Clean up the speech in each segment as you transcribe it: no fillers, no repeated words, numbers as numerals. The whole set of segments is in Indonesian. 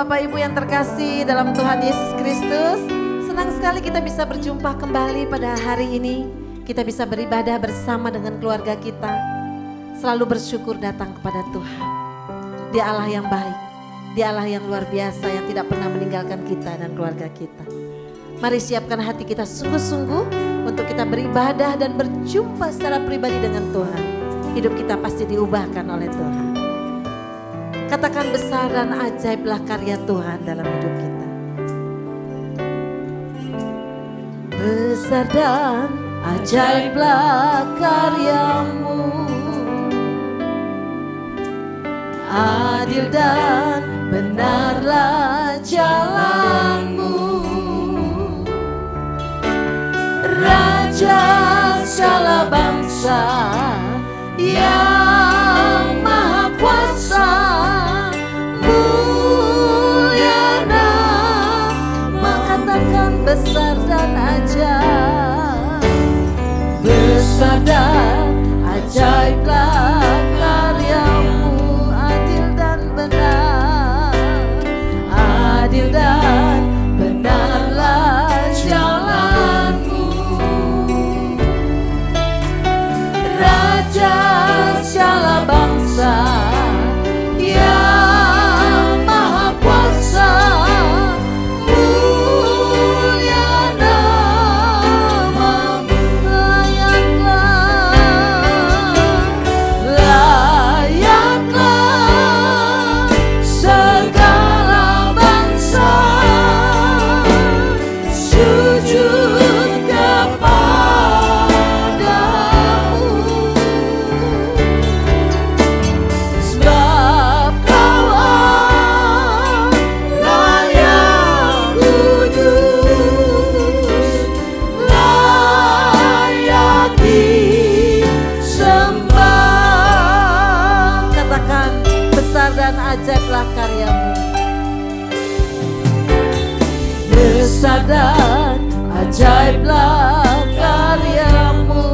Bapak Ibu yang terkasih dalam Tuhan Yesus Kristus, senang sekali kita bisa berjumpa kembali pada hari ini. Kita bisa beribadah bersama dengan keluarga kita. Selalu bersyukur datang kepada Tuhan. Dia Allah yang baik, Dia Allah yang luar biasa yang tidak pernah meninggalkan kita dan keluarga kita. Mari siapkan hati kita sungguh-sungguh untuk kita beribadah dan berjumpa secara pribadi dengan Tuhan. Hidup kita pasti diubahkan oleh Tuhan. Katakan besar dan ajaiblah karya Tuhan dalam hidup kita. Besar dan ajaiblah karyamu, adil dan benarlah jalanmu. Raja segala bangsa yang maha kuasa, mulia nama, katakan besar dan ajaib. Besar dan ajaiblah karyamu, adil dan benar, adil dan benarlah jalanmu. Raja segala bangsa yang maha kuasa, mulia namamu. Layaklah segala bangsa sujud kepadamu, sebab Kau Allah yang kudus, layak disembah. Katakan besar dan ajaiblah karyamu. Besar dan ajaiblah karyamu,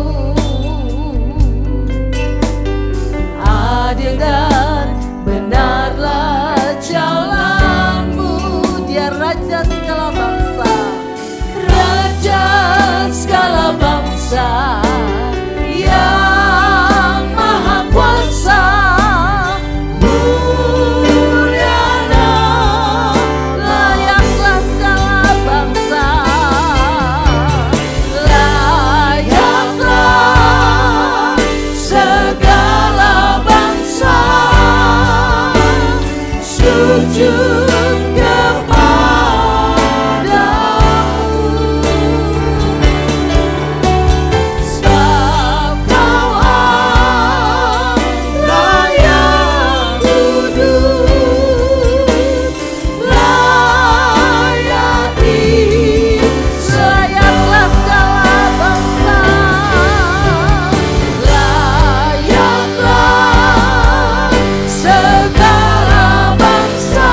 adil dan benarlah jalanmu. Dia Raja segala bangsa, Raja segala bangsa yang maha kuasa, mulia nama, layaklah segala bangsa, layaklah segala bangsa sujud kepadamu, sebab Kau Allah yang kudus, layak disembah. Layaklah segala bangsa, layaklah segala bangsa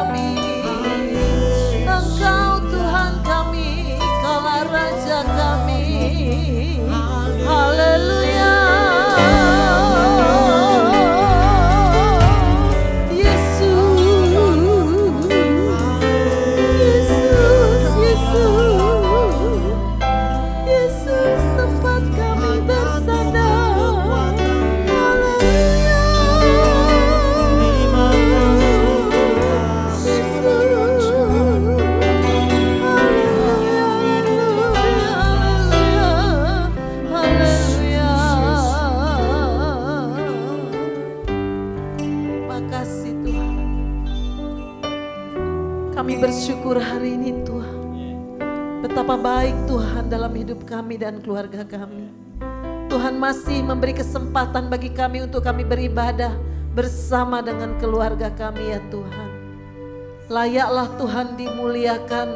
kami. Engkau Tuhan kami, Kaulah Raja kami. Haleluya. Kami bersyukur hari ini Tuhan. Betapa baik Tuhan dalam hidup kami dan keluarga kami. Tuhan masih memberi kesempatan bagi kami untuk kami beribadah bersama dengan keluarga kami ya Tuhan. Layaklah Tuhan dimuliakan,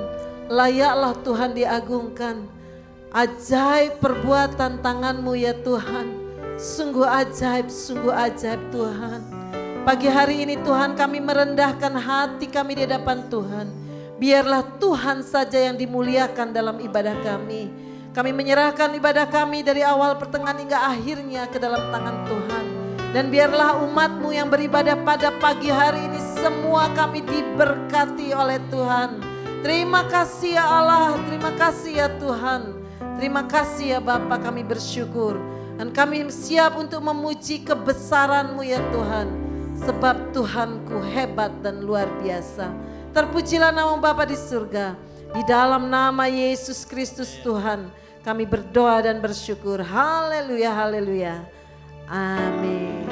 layaklah Tuhan diagungkan. Ajaib perbuatan tangan-Mu ya Tuhan. Sungguh ajaib Tuhan. Pagi hari ini Tuhan kami merendahkan hati kami di hadapan Tuhan. Biarlah Tuhan saja yang dimuliakan dalam ibadah kami. Kami menyerahkan ibadah kami dari awal pertengahan hingga akhirnya ke dalam tangan Tuhan. Dan biarlah umat-Mu yang beribadah pada pagi hari ini semua kami diberkati oleh Tuhan. Terima kasih ya Allah, terima kasih ya Tuhan. Terima kasih ya Bapa, kami bersyukur. Dan kami siap untuk memuji kebesaran-Mu ya Tuhan. Sebab Tuhanku hebat dan luar biasa. Terpujilah nama Bapa di surga. Di dalam nama Yesus Kristus Tuhan kami berdoa dan bersyukur. Haleluya, haleluya. Amin.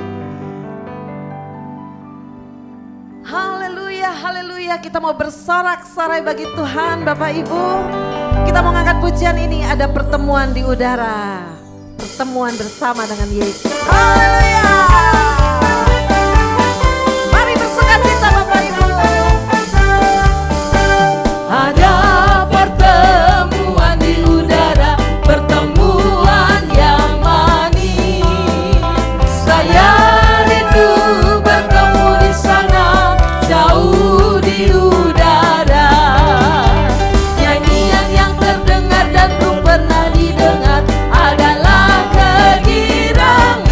Haleluya, haleluya. Kita mau bersorak-sorai bagi Tuhan Bapak Ibu. Kita mau ngangkat pujian ini, ada pertemuan di udara. Pertemuan bersama dengan Yesus. Haleluya. Ada pertemuan di udara, pertemuan yang manis. Saya rindu bertemu di sana, jauh di udara. Nyanyian yang terdengar dan belum pernah didengar adalah kegirangan.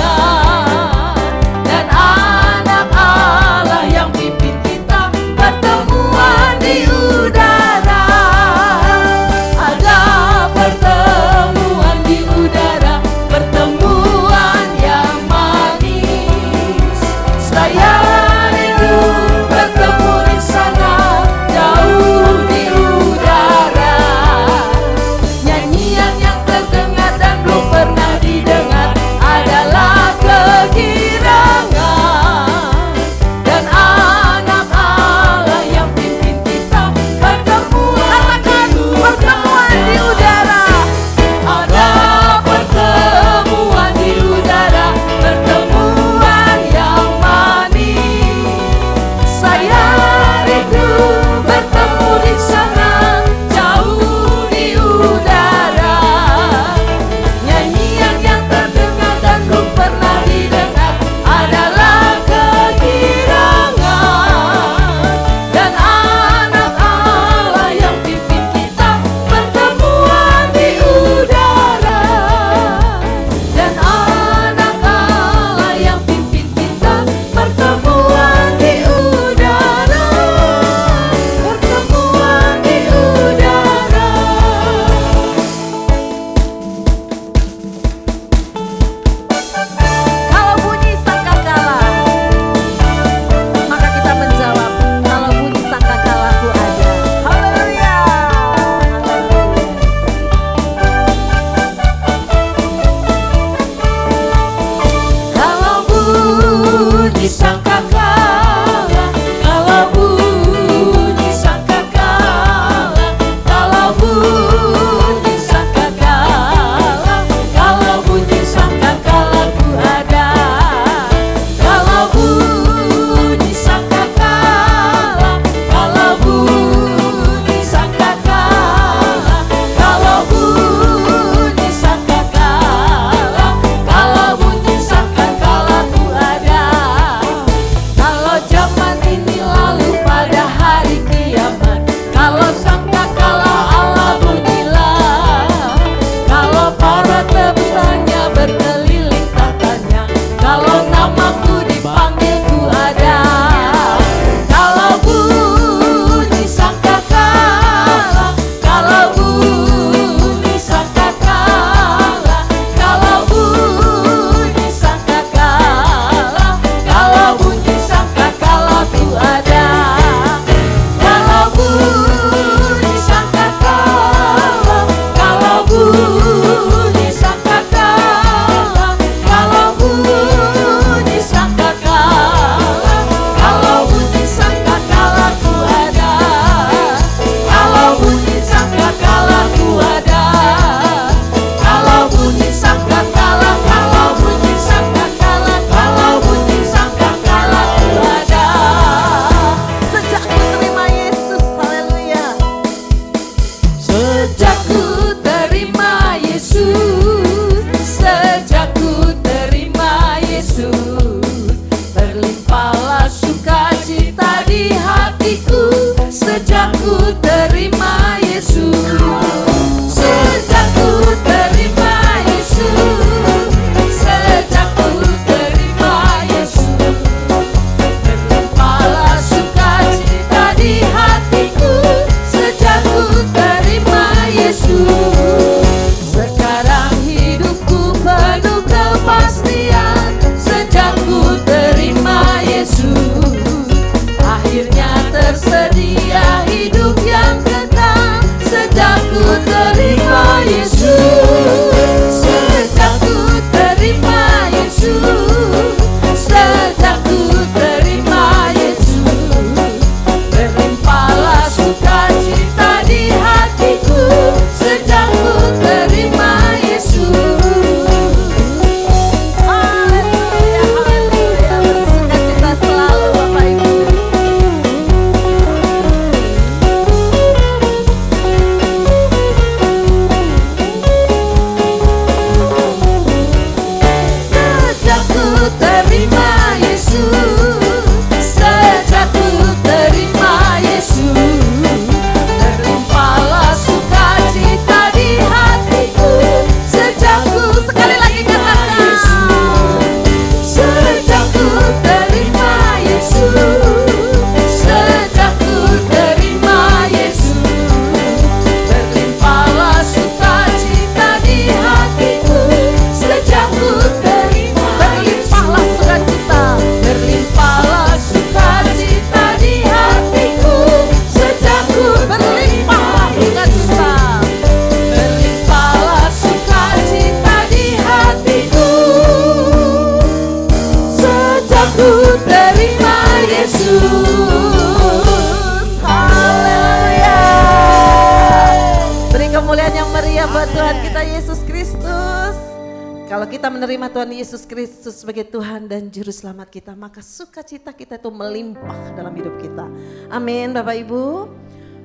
kita menerima Tuhan Yesus Kristus sebagai Tuhan dan Juru Selamat kita, maka sukacita kita itu melimpah dalam hidup kita. Amin Bapak Ibu.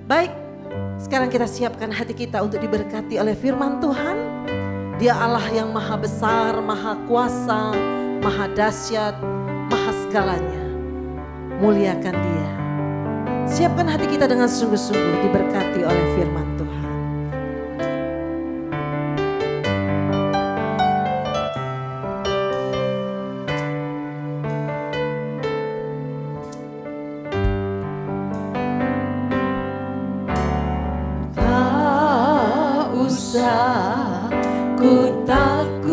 Baik, sekarang kita siapkan hati kita untuk diberkati oleh firman Tuhan. Dia Allah yang maha besar, maha kuasa, maha dahsyat, maha segalanya. Muliakan Dia. Siapkan hati kita dengan sungguh-sungguh diberkati oleh firman Tuhan. Tak usah ku takut,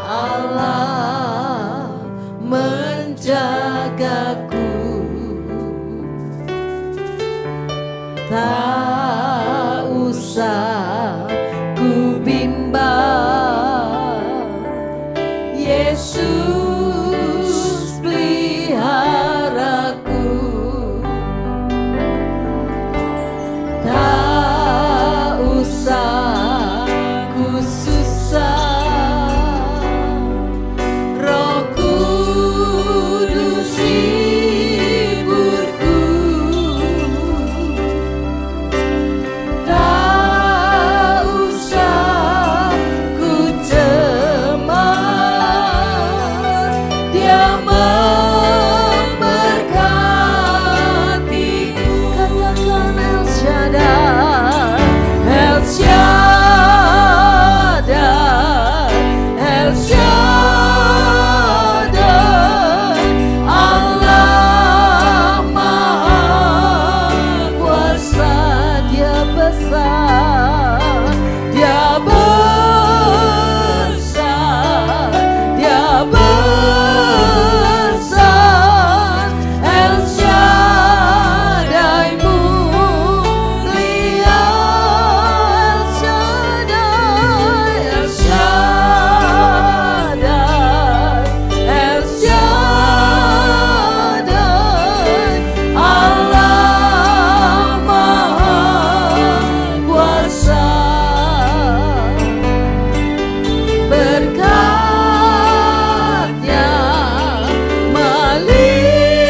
Allah menjagaku. Tak usah ku bimbang, Yesus peliharaku. Tak usah ku susah, Roh Kudus hiburku. Tak usah ku cemas, Dia memberkatiku. Katakan El Shaddai, El Shaddai, El Shaddai, Allah Maha Kuasa. Dia besar, Dia besar, Dia besar. El Shaddai mulia, El Shaddai, El Shaddai, El Shaddai, Allah Maha Kuasa. Berkat-Nya melimpah.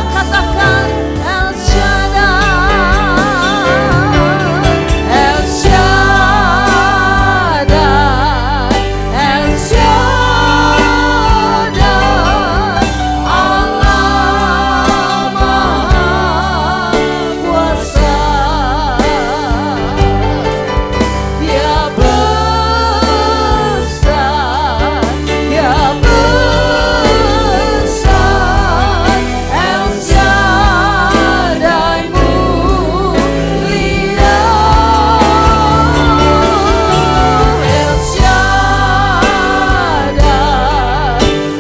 Katakan El Shaddai, El Shaddai, El Shaddai, Allah Maha Kuasa. Dia besar, Dia besar. El Shaddai mulia, El Shaddai,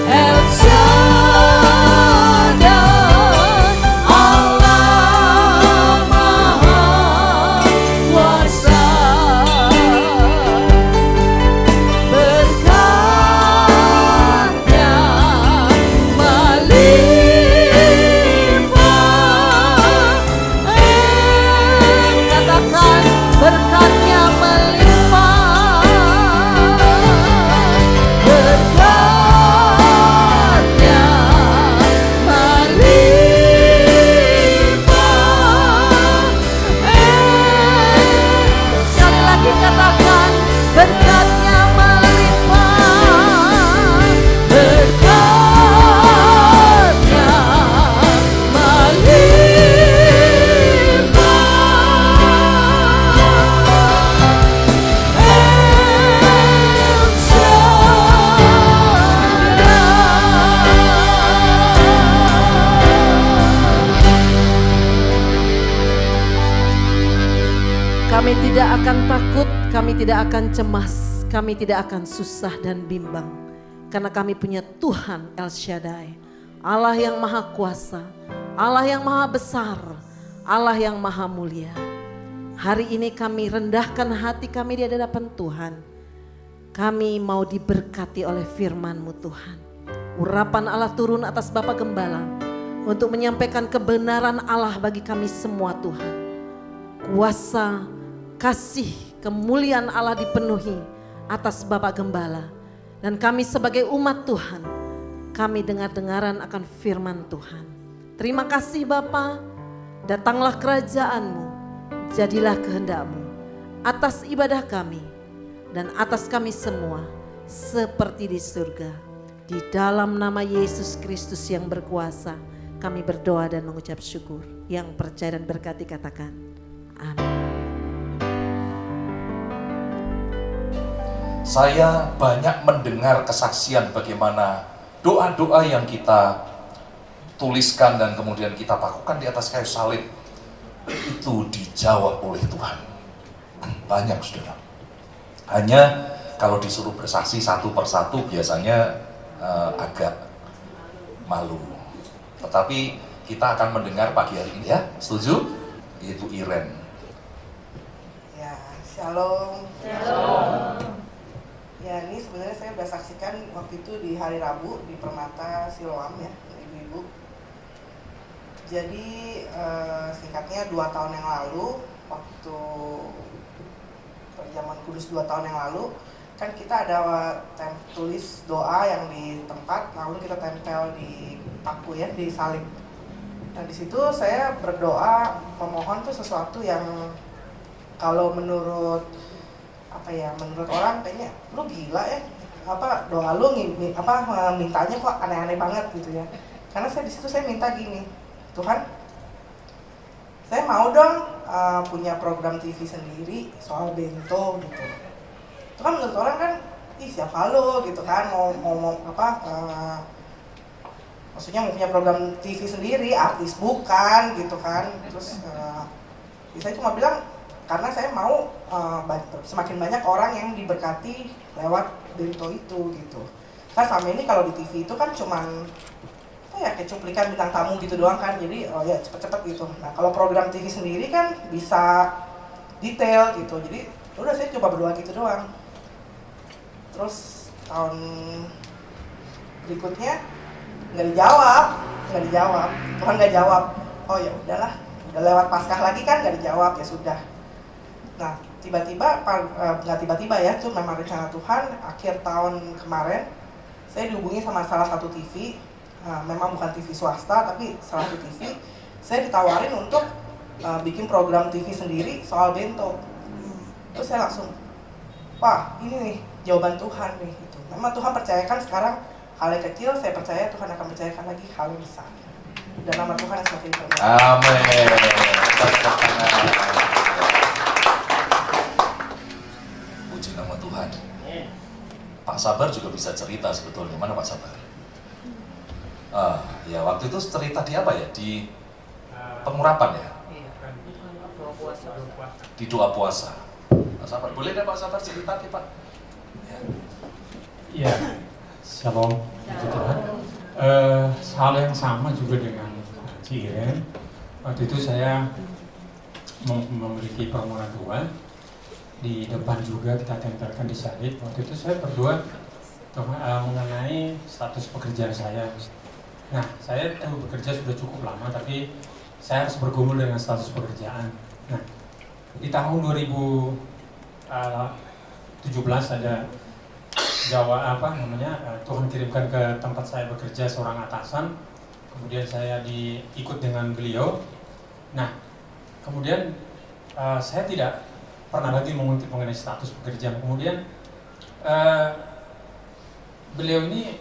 El Shaddai, Allah Maha Kuasa. Berkat-Nya melimpah. Katakan berkat-Nya melimpah. Berkat-Nya melimpah. Sekali lagi katakan berkat-Nya melimpah. Berkat-Nya Kami tidak akan takut, kami tidak akan cemas, kami tidak akan susah dan bimbang. Karena kami punya Tuhan El Shaddai, Allah yang maha kuasa, Allah yang maha besar, Allah yang maha mulia. Hari ini kami rendahkan hati kami di hadapan Tuhan. Kami mau diberkati oleh firman-Mu Tuhan. Urapan Allah turun atas Bapak Gembala untuk menyampaikan kebenaran Allah bagi kami semua Tuhan. kuasa, kasih, kemuliaan Allah dipenuhi atas Bapak Gembala. Dan kami sebagai umat Tuhan, kami dengar-dengaran akan firman Tuhan. Terima kasih Bapa, datanglah kerajaan-Mu, jadilah kehendak-Mu atas ibadah kami dan atas kami semua seperti di surga. Di dalam nama Yesus Kristus yang berkuasa, kami berdoa dan mengucap syukur. Yang percaya dan berkati katakan, amin. Saya banyak mendengar kesaksian bagaimana doa-doa yang kita tuliskan dan kemudian kita lakukan di atas kayu salib itu dijawab oleh Tuhan. Banyak saudara. Hanya kalau disuruh bersaksi satu persatu biasanya agak malu. Tetapi kita akan mendengar pagi hari ini ya, setuju? Yaitu Iren. Ya, shalom. Shalom. Ya, ini sebenarnya saya sudah saksikan waktu itu di hari Rabu di Permata Siloam ya, ibu-ibu. Jadi singkatnya 2 tahun yang lalu, waktu perjamuan kudus 2 tahun yang lalu, kan kita ada tulis doa yang di tempat, lalu kita tempel di paku ya, di salib. Nah di situ saya berdoa memohon tuh sesuatu yang kalau menurut menurut orang kayaknya lu gila ya, doa lu mintanya kok aneh-aneh banget gitu ya. Karena saya di situ saya minta gini, Tuhan, saya mau dong punya program TV sendiri soal bento gitu. Itu kan menurut orang kan, ih siapa lo gitu kan, maksudnya mau punya program TV sendiri, artis bukan gitu kan. Terus saya cuma bilang karena saya mau semakin banyak orang yang diberkati lewat bento itu gitu. Kan selama ini kalau di TV itu kan cuman kayak cuplikan bintang tamu gitu doang kan, jadi ya cepet-cepet gitu. Nah kalau program TV sendiri kan bisa detail gitu, jadi udah saya coba berdoa gitu doang. Terus tahun berikutnya nggak dijawab, Tuhan nggak jawab. Oh ya udahlah, udah lewat Paskah lagi kan nggak dijawab, ya sudah. Nah tiba-tiba, nggak tiba-tiba ya, itu memang rencana Tuhan. Akhir tahun kemarin saya dihubungi sama salah satu TV, memang bukan TV swasta tapi salah satu TV. Saya ditawarin untuk bikin program TV sendiri soal bento. Terus saya langsung, wah ini nih jawaban Tuhan nih gitu. Memang Tuhan percayakan sekarang hal yang kecil, saya percaya Tuhan akan percayakan lagi hal yang besar. Dan nama Tuhan semakin berkata. Amin. Puji nama Tuhan. Pak Sabar juga bisa cerita sebetulnya. Mana Pak Sabar? Ya waktu itu cerita di apa ya? Di pengurapan ya? Di doa puasa. Pak Sabar, boleh deh Pak Sabar cerita nih Pak? Ya, shalom, puji Tuhan. Hal yang sama juga dengan Ci Iren. Waktu itu saya memiliki permohonan doa. Di depan juga kita tempelkan di salib. Waktu itu saya berdoa mengenai status pekerjaan saya. Nah, saya itu bekerja sudah cukup lama, tapi saya harus bergumul dengan status pekerjaan. Nah, di tahun 2017 ada Tuhan kirimkan ke tempat saya bekerja seorang atasan. Kemudian saya ikut dengan beliau. Nah, kemudian saya tidak pernah lagi mengutip mengenai status pekerjaan. Kemudian beliau ini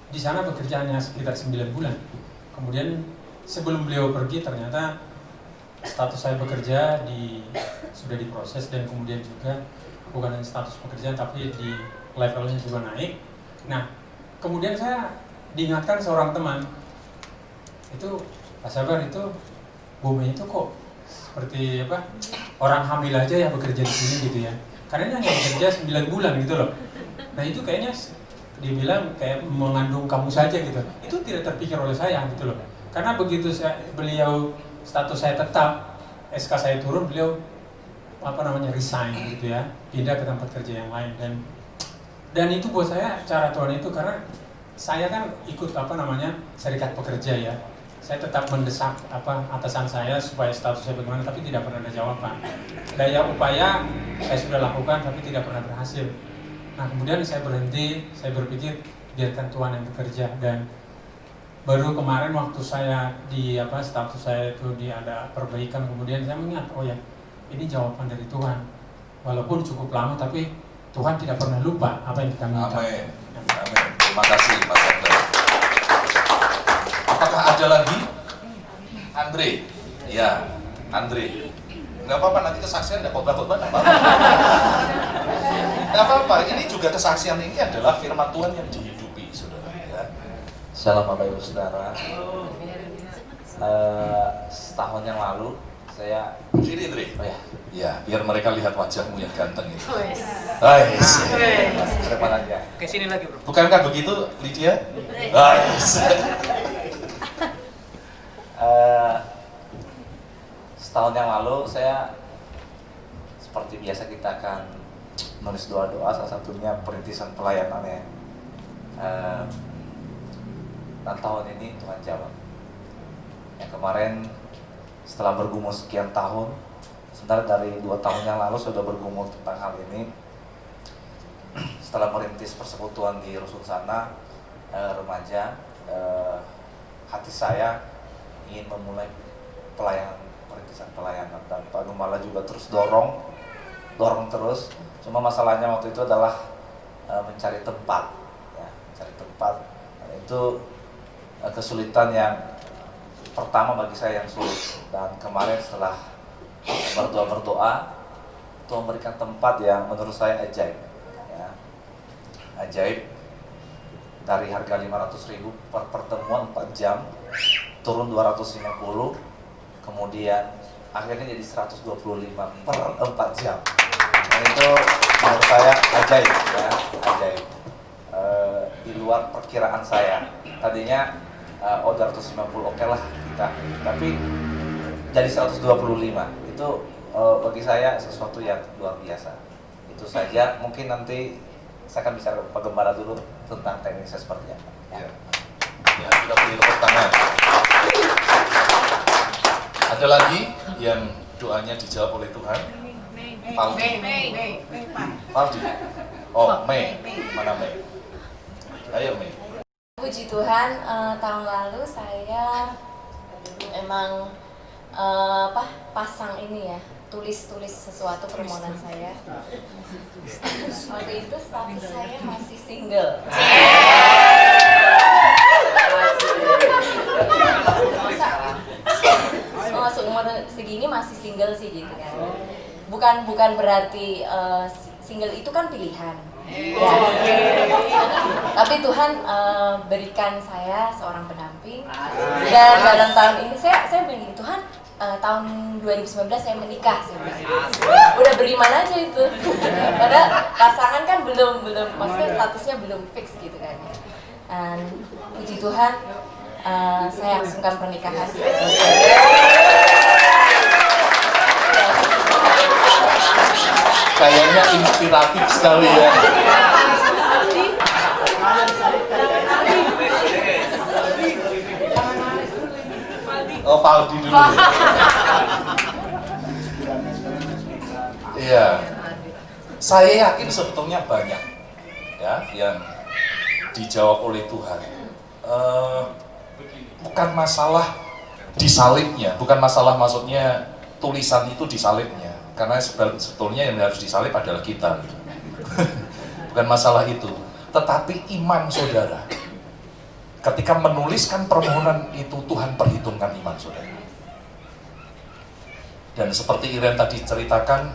di sana bekerja hanya sekitar 9 bulan. Kemudian sebelum beliau pergi ternyata status saya bekerja sudah diproses, dan kemudian juga bukan hanya status pekerjaan tapi di levelnya juga naik. Nah, kemudian saya diingatkan seorang teman, itu Pak Sabar, itu bumi itu kok seperti orang hamil aja ya bekerja di sini gitu ya. Karena ini hanya bekerja 9 bulan gitu loh. Nah itu kayaknya dibilang kayak mengandung kamu saja gitu. Itu tidak terpikir oleh saya gitu loh. Karena begitu beliau status saya tetap, SK saya turun, beliau resign gitu ya, pindah ke tempat kerja yang lain. Dan itu buat saya cara Tuhan itu, karena saya kan ikut serikat pekerja ya. saya tetap mendesak atasan saya supaya status saya bagaimana, tapi tidak pernah ada jawaban. Daya upaya saya sudah lakukan tapi tidak pernah berhasil. Nah kemudian saya berhenti, saya berpikir biarkan Tuhan yang bekerja. Dan baru kemarin waktu saya di status saya itu ada perbaikan, kemudian saya mengingat, oh ya ini jawaban dari Tuhan. Walaupun cukup lama tapi Tuhan tidak pernah lupa apa yang kita minta. Amin. Amin. Terima kasih Pak Sabda. Apakah ada lagi? Andre? Ya, Andre. Nggak apa-apa, nanti kesaksian nggak khotbah-khotbah, nggak apa-apa. Nggak apa-apa, ini juga kesaksian ini adalah firman Tuhan yang dihidupi, saudara. Ya. Shalom Bapak Ibu Saudara. Setahun yang lalu saya Sini Andre. oh ya, Ya, biar mereka lihat wajahmu yang ganteng itu. depan aja. Ke sini lagi, Bro. Bukankah begitu, Lydia? Setahun yang lalu saya seperti biasa kita akan menulis doa-doa, salah satunya perintisan pelayanan ya. Dan tahun ini Tuhan jawab. Yang kemarin setelah bergumul sekian tahun, sebenarnya dari 2 tahun yang lalu sudah bergumul tentang hal ini. Setelah merintis persekutuan di Rusun sana, remaja, hati saya ingin memulai perintisan pelayanan, dan Pak Gembala juga terus dorong terus. Cuma masalahnya waktu itu adalah mencari tempat, ya, mencari tempat. Dan itu kesulitan yang pertama bagi saya yang sulit. Dan kemarin setelah berdoa, Tuhan memberikan tempat yang menurut saya ajaib, ya. Ajaib. Dari harga 500.000 per pertemuan 4 jam turun 250, kemudian akhirnya jadi 125 per 4 jam. Dan itu menurut saya ajaib, ya, ajaib. Di luar perkiraan saya. Tadinya 250 oke lah kita, tapi jadi 125 itu bagi saya sesuatu yang luar biasa. Itu saja. Mungkin nanti saya akan bicara Pak Gembala dulu tentang teknisnya seperti apa. Ya, ya, kita beri tepuk tangan. Ada lagi yang doanya dijawab oleh Tuhan? Faldi. Faldi. Oh, Mei. Mana Mei? Ayo Mei. Puji Tuhan, tahun lalu saya emang pasang ini ya, tulis sesuatu permohonan saya. Waktu itu status saya masih single. Masuk umur segini masih single sih gitu kan. Bukan berarti single itu kan pilihan. Ya. Tapi Tuhan berikan saya seorang pendamping, dan dalam tahun ini saya begini, Tuhan, tahun 2019 saya menikah sih. Udah beriman aja itu. Padahal pasangan kan belum maksudnya statusnya belum fix gitu kan. Dan puji Tuhan, saya langsungkan pernikahan. Kayaknya inspiratif sekali ya. Oh, Faldi dulu. Iya. Saya yakin sebetulnya banyak ya yang dijawab oleh Tuhan. Bukan masalah disalibnya, bukan masalah maksudnya tulisan itu disalibnya. Karena sebetulnya yang harus disalib adalah kita. Bukan masalah itu. Tetapi iman saudara. Ketika menuliskan permohonan itu, Tuhan perhitungkan iman saudara. Dan seperti Iren tadi ceritakan,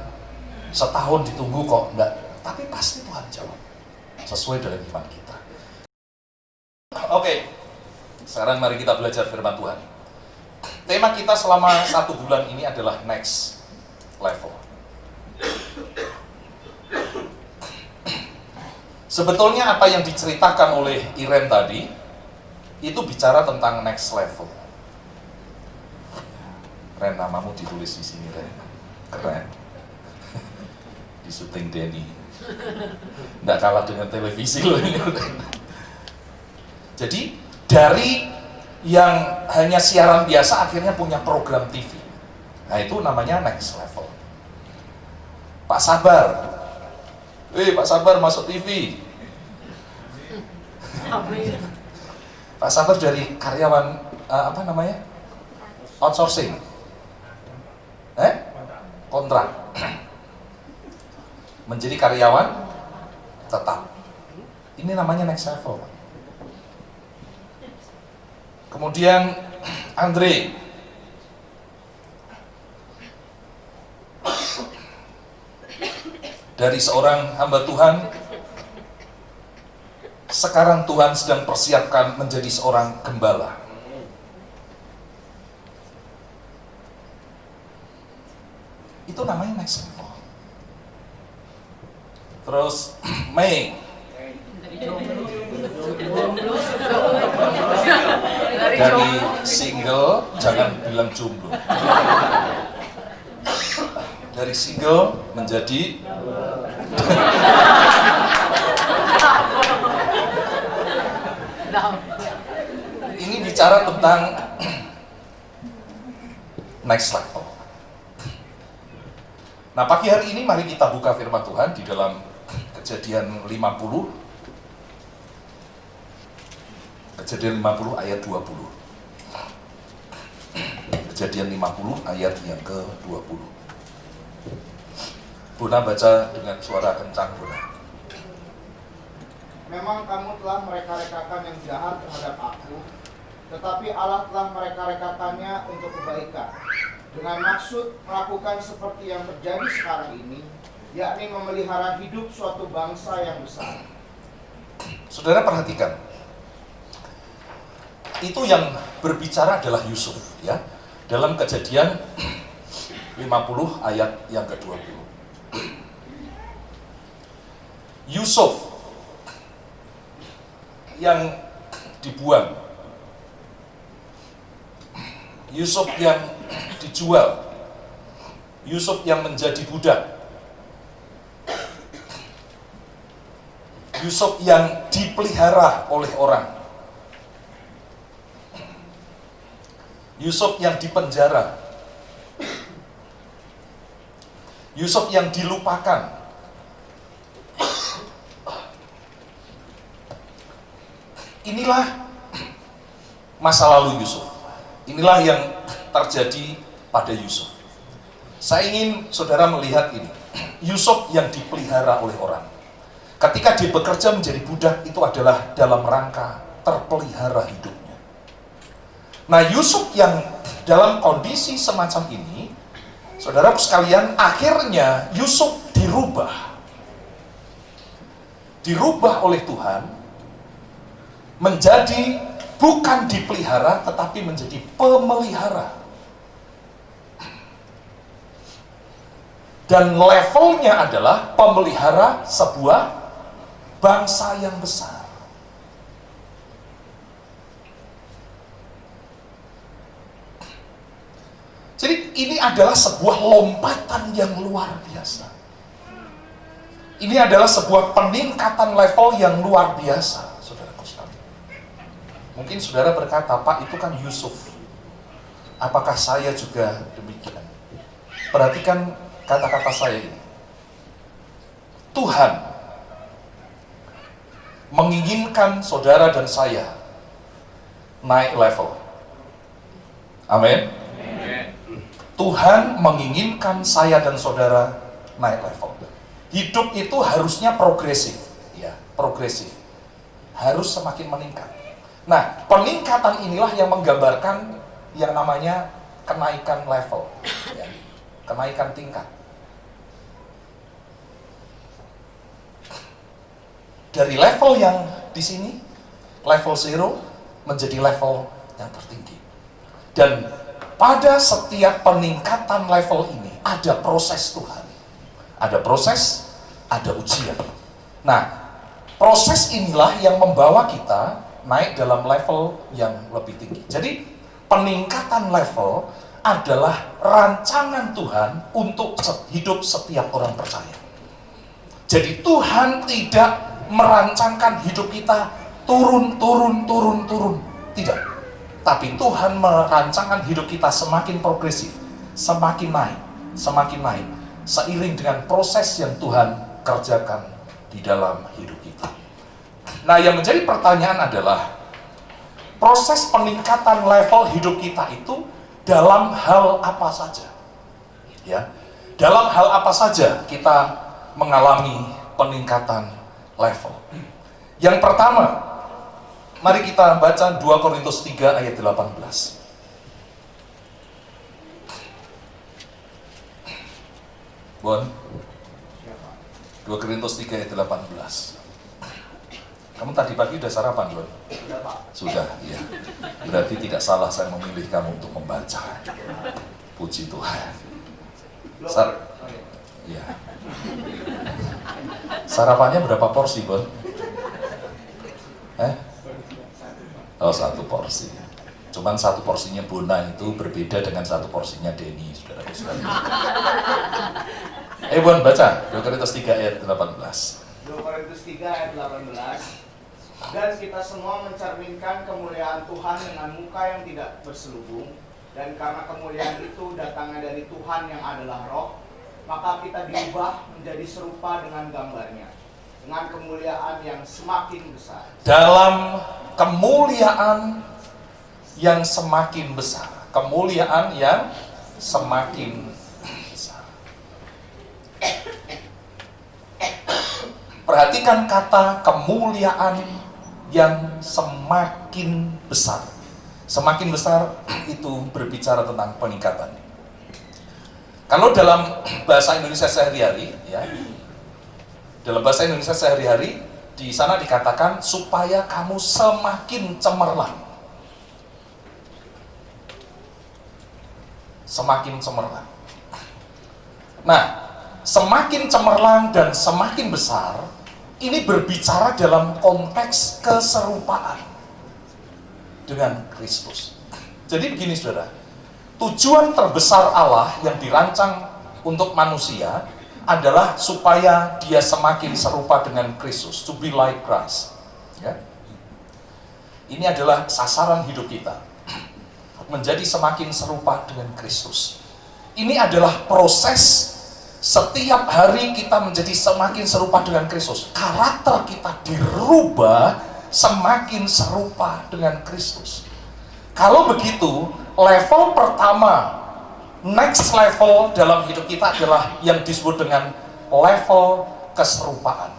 setahun ditunggu kok enggak. Tapi pasti Tuhan jawab. Sesuai dengan iman kita. Oke. Sekarang mari kita belajar firman Tuhan. Tema kita selama 1 bulan ini adalah next level. Sebetulnya apa yang diceritakan oleh Iren tadi itu bicara tentang next level. Ren, namamu ditulis di sini, Ren. Keren. Di syuting Denny. Nggak kalah dengan televisi loh ini. Jadi dari yang hanya siaran biasa akhirnya punya program TV. Nah itu namanya next level. Pak Sabar, Pak Sabar masuk TV. Pak Sabar dari karyawan outsourcing, kontrak, menjadi karyawan tetap. Ini namanya next level. Kemudian Andre, dari seorang hamba Tuhan, sekarang Tuhan sedang persiapkan menjadi seorang gembala. Itu namanya next level. Terus Mei, dari single, jangan bilang jomblo, dari single menjadi ini bicara tentang next level. Nah pagi hari ini mari kita buka firman Tuhan di dalam Kejadian 50 ayat 20. Kejadian 50 ayat yang ke-20. Buna baca dengan suara kencang, Buna. Memang kamu telah mereka-rekakan yang jahat terhadap aku, tetapi Allah telah mereka-rekakannya untuk kebaikan, dengan maksud melakukan seperti yang terjadi sekarang ini, yakni memelihara hidup suatu bangsa yang besar. Saudara perhatikan, itu yang berbicara adalah Yusuf, ya, dalam Kejadian 50 ayat yang ke-20. Yusuf yang dibuang, Yusuf yang dijual, Yusuf yang menjadi budak, Yusuf yang dipelihara oleh orang, Yusuf yang dipenjara, Yusuf yang dilupakan. Inilah masa lalu Yusuf. Inilah yang terjadi pada Yusuf. Saya ingin saudara melihat ini. Yusuf yang dipelihara oleh orang. Ketika dia bekerja menjadi budak, itu adalah dalam rangka terpelihara hidupnya. Nah, Yusuf yang dalam kondisi semacam ini, saudara sekalian, akhirnya Yusuf dirubah. Dirubah oleh Tuhan menjadi bukan dipelihara, tetapi menjadi pemelihara. Dan levelnya adalah pemelihara sebuah bangsa yang besar. Jadi ini adalah sebuah lompatan yang luar biasa. Ini adalah sebuah peningkatan level yang luar biasa. Mungkin saudara berkata, Pak, itu kan Yusuf. Apakah saya juga demikian? Perhatikan kata-kata saya ini. Tuhan menginginkan saudara dan saya naik level. Amin. Tuhan menginginkan saya dan saudara naik level. Hidup itu harusnya progresif, ya, progresif. Harus semakin meningkat. Nah, peningkatan inilah yang menggambarkan yang namanya kenaikan level, ya, kenaikan tingkat. Dari level yang di sini, level 0 menjadi level yang tertinggi. Dan pada setiap peningkatan level ini ada proses Tuhan. Ada proses, ada ujian. Nah, proses inilah yang membawa kita naik dalam level yang lebih tinggi. Jadi peningkatan level adalah rancangan Tuhan untuk hidup setiap orang percaya. Jadi Tuhan tidak merancangkan hidup kita turun. Tidak. Tapi Tuhan merancangkan hidup kita semakin progresif, semakin naik, seiring dengan proses yang Tuhan kerjakan di dalam hidup kita. Nah, yang menjadi pertanyaan adalah proses peningkatan level hidup kita itu dalam hal apa saja? Ya, dalam hal apa saja kita mengalami peningkatan level? Yang pertama, mari kita baca 2 Korintus 3 ayat 18. Bon, 2 Korintus 3 ayat 18. Kamu tadi pagi udah sarapan, Bon? Sudah, ya. Berarti tidak salah saya memilih kamu untuk membaca. Puji Tuhan. Ya. Sarapannya berapa porsi, Bon? Oh, 1 porsi. Cuman 1 porsinya Bona itu berbeda dengan 1 porsinya Denny, saudara sekalian. Bon, baca 2 Korintus 3 ayat 18. 2 Korintus 3 ayat 18. Dan kita semua mencerminkan kemuliaan Tuhan dengan muka yang tidak berselubung, dan karena kemuliaan itu datangnya dari Tuhan yang adalah Roh, maka kita diubah menjadi serupa dengan gambarnya, dengan kemuliaan yang semakin besar. Dalam kemuliaan yang semakin besar, kemuliaan yang semakin besar. Perhatikan kata kemuliaan yang semakin besar. Semakin besar itu berbicara tentang peningkatan. Kalau dalam bahasa Indonesia sehari-hari, ya, dalam bahasa Indonesia sehari-hari, di sana dikatakan supaya kamu semakin cemerlang. Semakin cemerlang. Nah, semakin cemerlang dan semakin besar, ini berbicara dalam konteks keserupaan dengan Kristus. Jadi begini, saudara, tujuan terbesar Allah yang dirancang untuk manusia adalah supaya dia semakin serupa dengan Kristus, to be like Christ. Ya. Ini adalah sasaran hidup kita, menjadi semakin serupa dengan Kristus. Ini adalah proses. Setiap hari kita menjadi semakin serupa dengan Kristus. Karakter kita dirubah semakin serupa dengan Kristus. Kalau begitu, level pertama, next level dalam hidup kita adalah yang disebut dengan level keserupaan.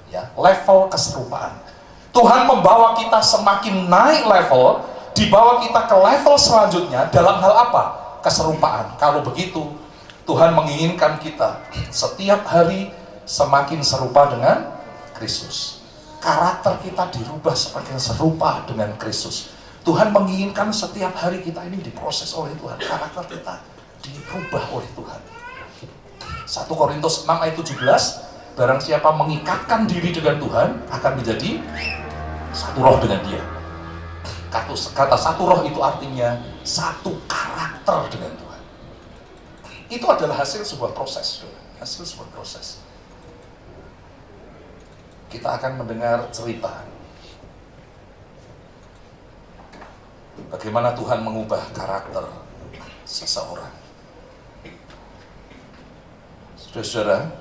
Ya, level keserupaan. Tuhan membawa kita semakin naik level, dibawa kita ke level selanjutnya dalam hal apa? Keserupaan. Kalau begitu, Tuhan menginginkan kita setiap hari semakin serupa dengan Kristus. Karakter kita dirubah semakin serupa dengan Kristus. Tuhan menginginkan setiap hari kita ini diproses oleh Tuhan. Karakter kita dirubah oleh Tuhan. 1 Korintus 6 ayat 17, barang siapa mengikatkan diri dengan Tuhan akan menjadi satu roh dengan dia. Kata satu roh itu artinya satu karakter dengan Tuhan. Itu adalah hasil sebuah proses, hasil sebuah proses. Kita akan mendengar cerita bagaimana Tuhan mengubah karakter seseorang. Saudara-saudara,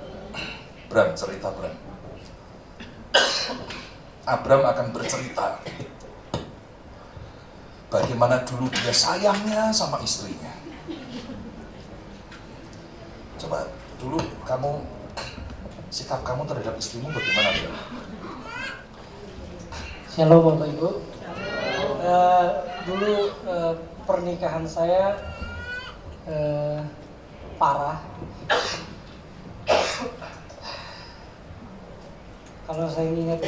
Bram, cerita Bram. Abram akan bercerita bagaimana dulu dia sayangnya sama istrinya. Coba dulu sikap kamu terhadap istrimu bagaimana, Bram? Shalom Bapak Ibu. Dulu pernikahan saya parah. Kalau saya ingat,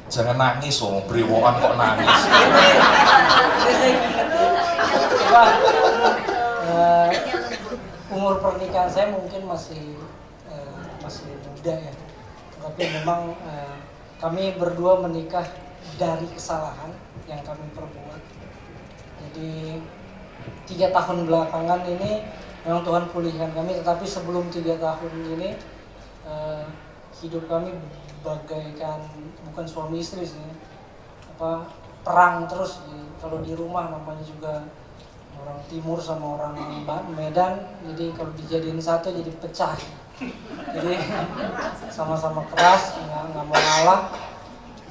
Jangan nangis, brewokan kok nangis. Umur pernikahan saya mungkin masih muda ya, tapi memang kami berdua menikah dari kesalahan yang kami perbuat. Jadi 3 tahun belakangan ini memang Tuhan pulihkan kami, tetapi sebelum 3 tahun ini hidup kami bagaikan bukan suami istri sih, perang terus. Kalau di rumah namanya juga orang timur sama orang Medan, jadi kalau dijadiin satu jadi pecah. Jadi sama-sama keras, nggak mau ngalah.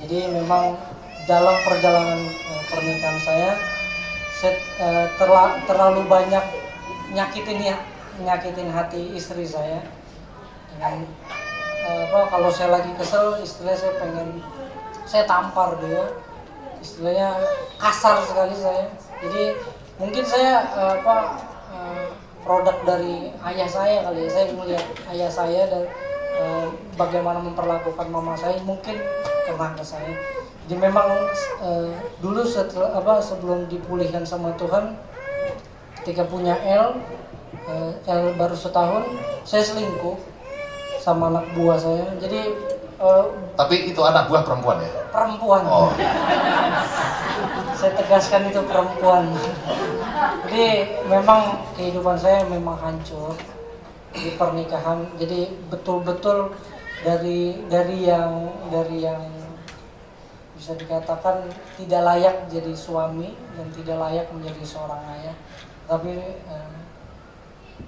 Jadi memang dalam perjalanan pernikahan saya terlalu banyak nyakitin hati istri saya. Dengan kalau saya lagi kesel, istilahnya saya tampar dia, istilahnya kasar sekali saya. Jadi mungkin saya produk dari ayah saya kali ya. Saya melihat ayah saya dan bagaimana memperlakukan mama saya, mungkin kena ke saya. Jadi memang dulu sebelum dipulihkan sama Tuhan, ketika punya L baru setahun, saya selingkuh sama anak buah saya. Jadi Tapi itu anak buah perempuan ya? perempuan. Oh. Saya tegaskan itu perempuan. Jadi memang kehidupan saya memang hancur di pernikahan. Jadi betul-betul dari yang bisa dikatakan tidak layak jadi suami dan tidak layak menjadi seorang ayah. Tapi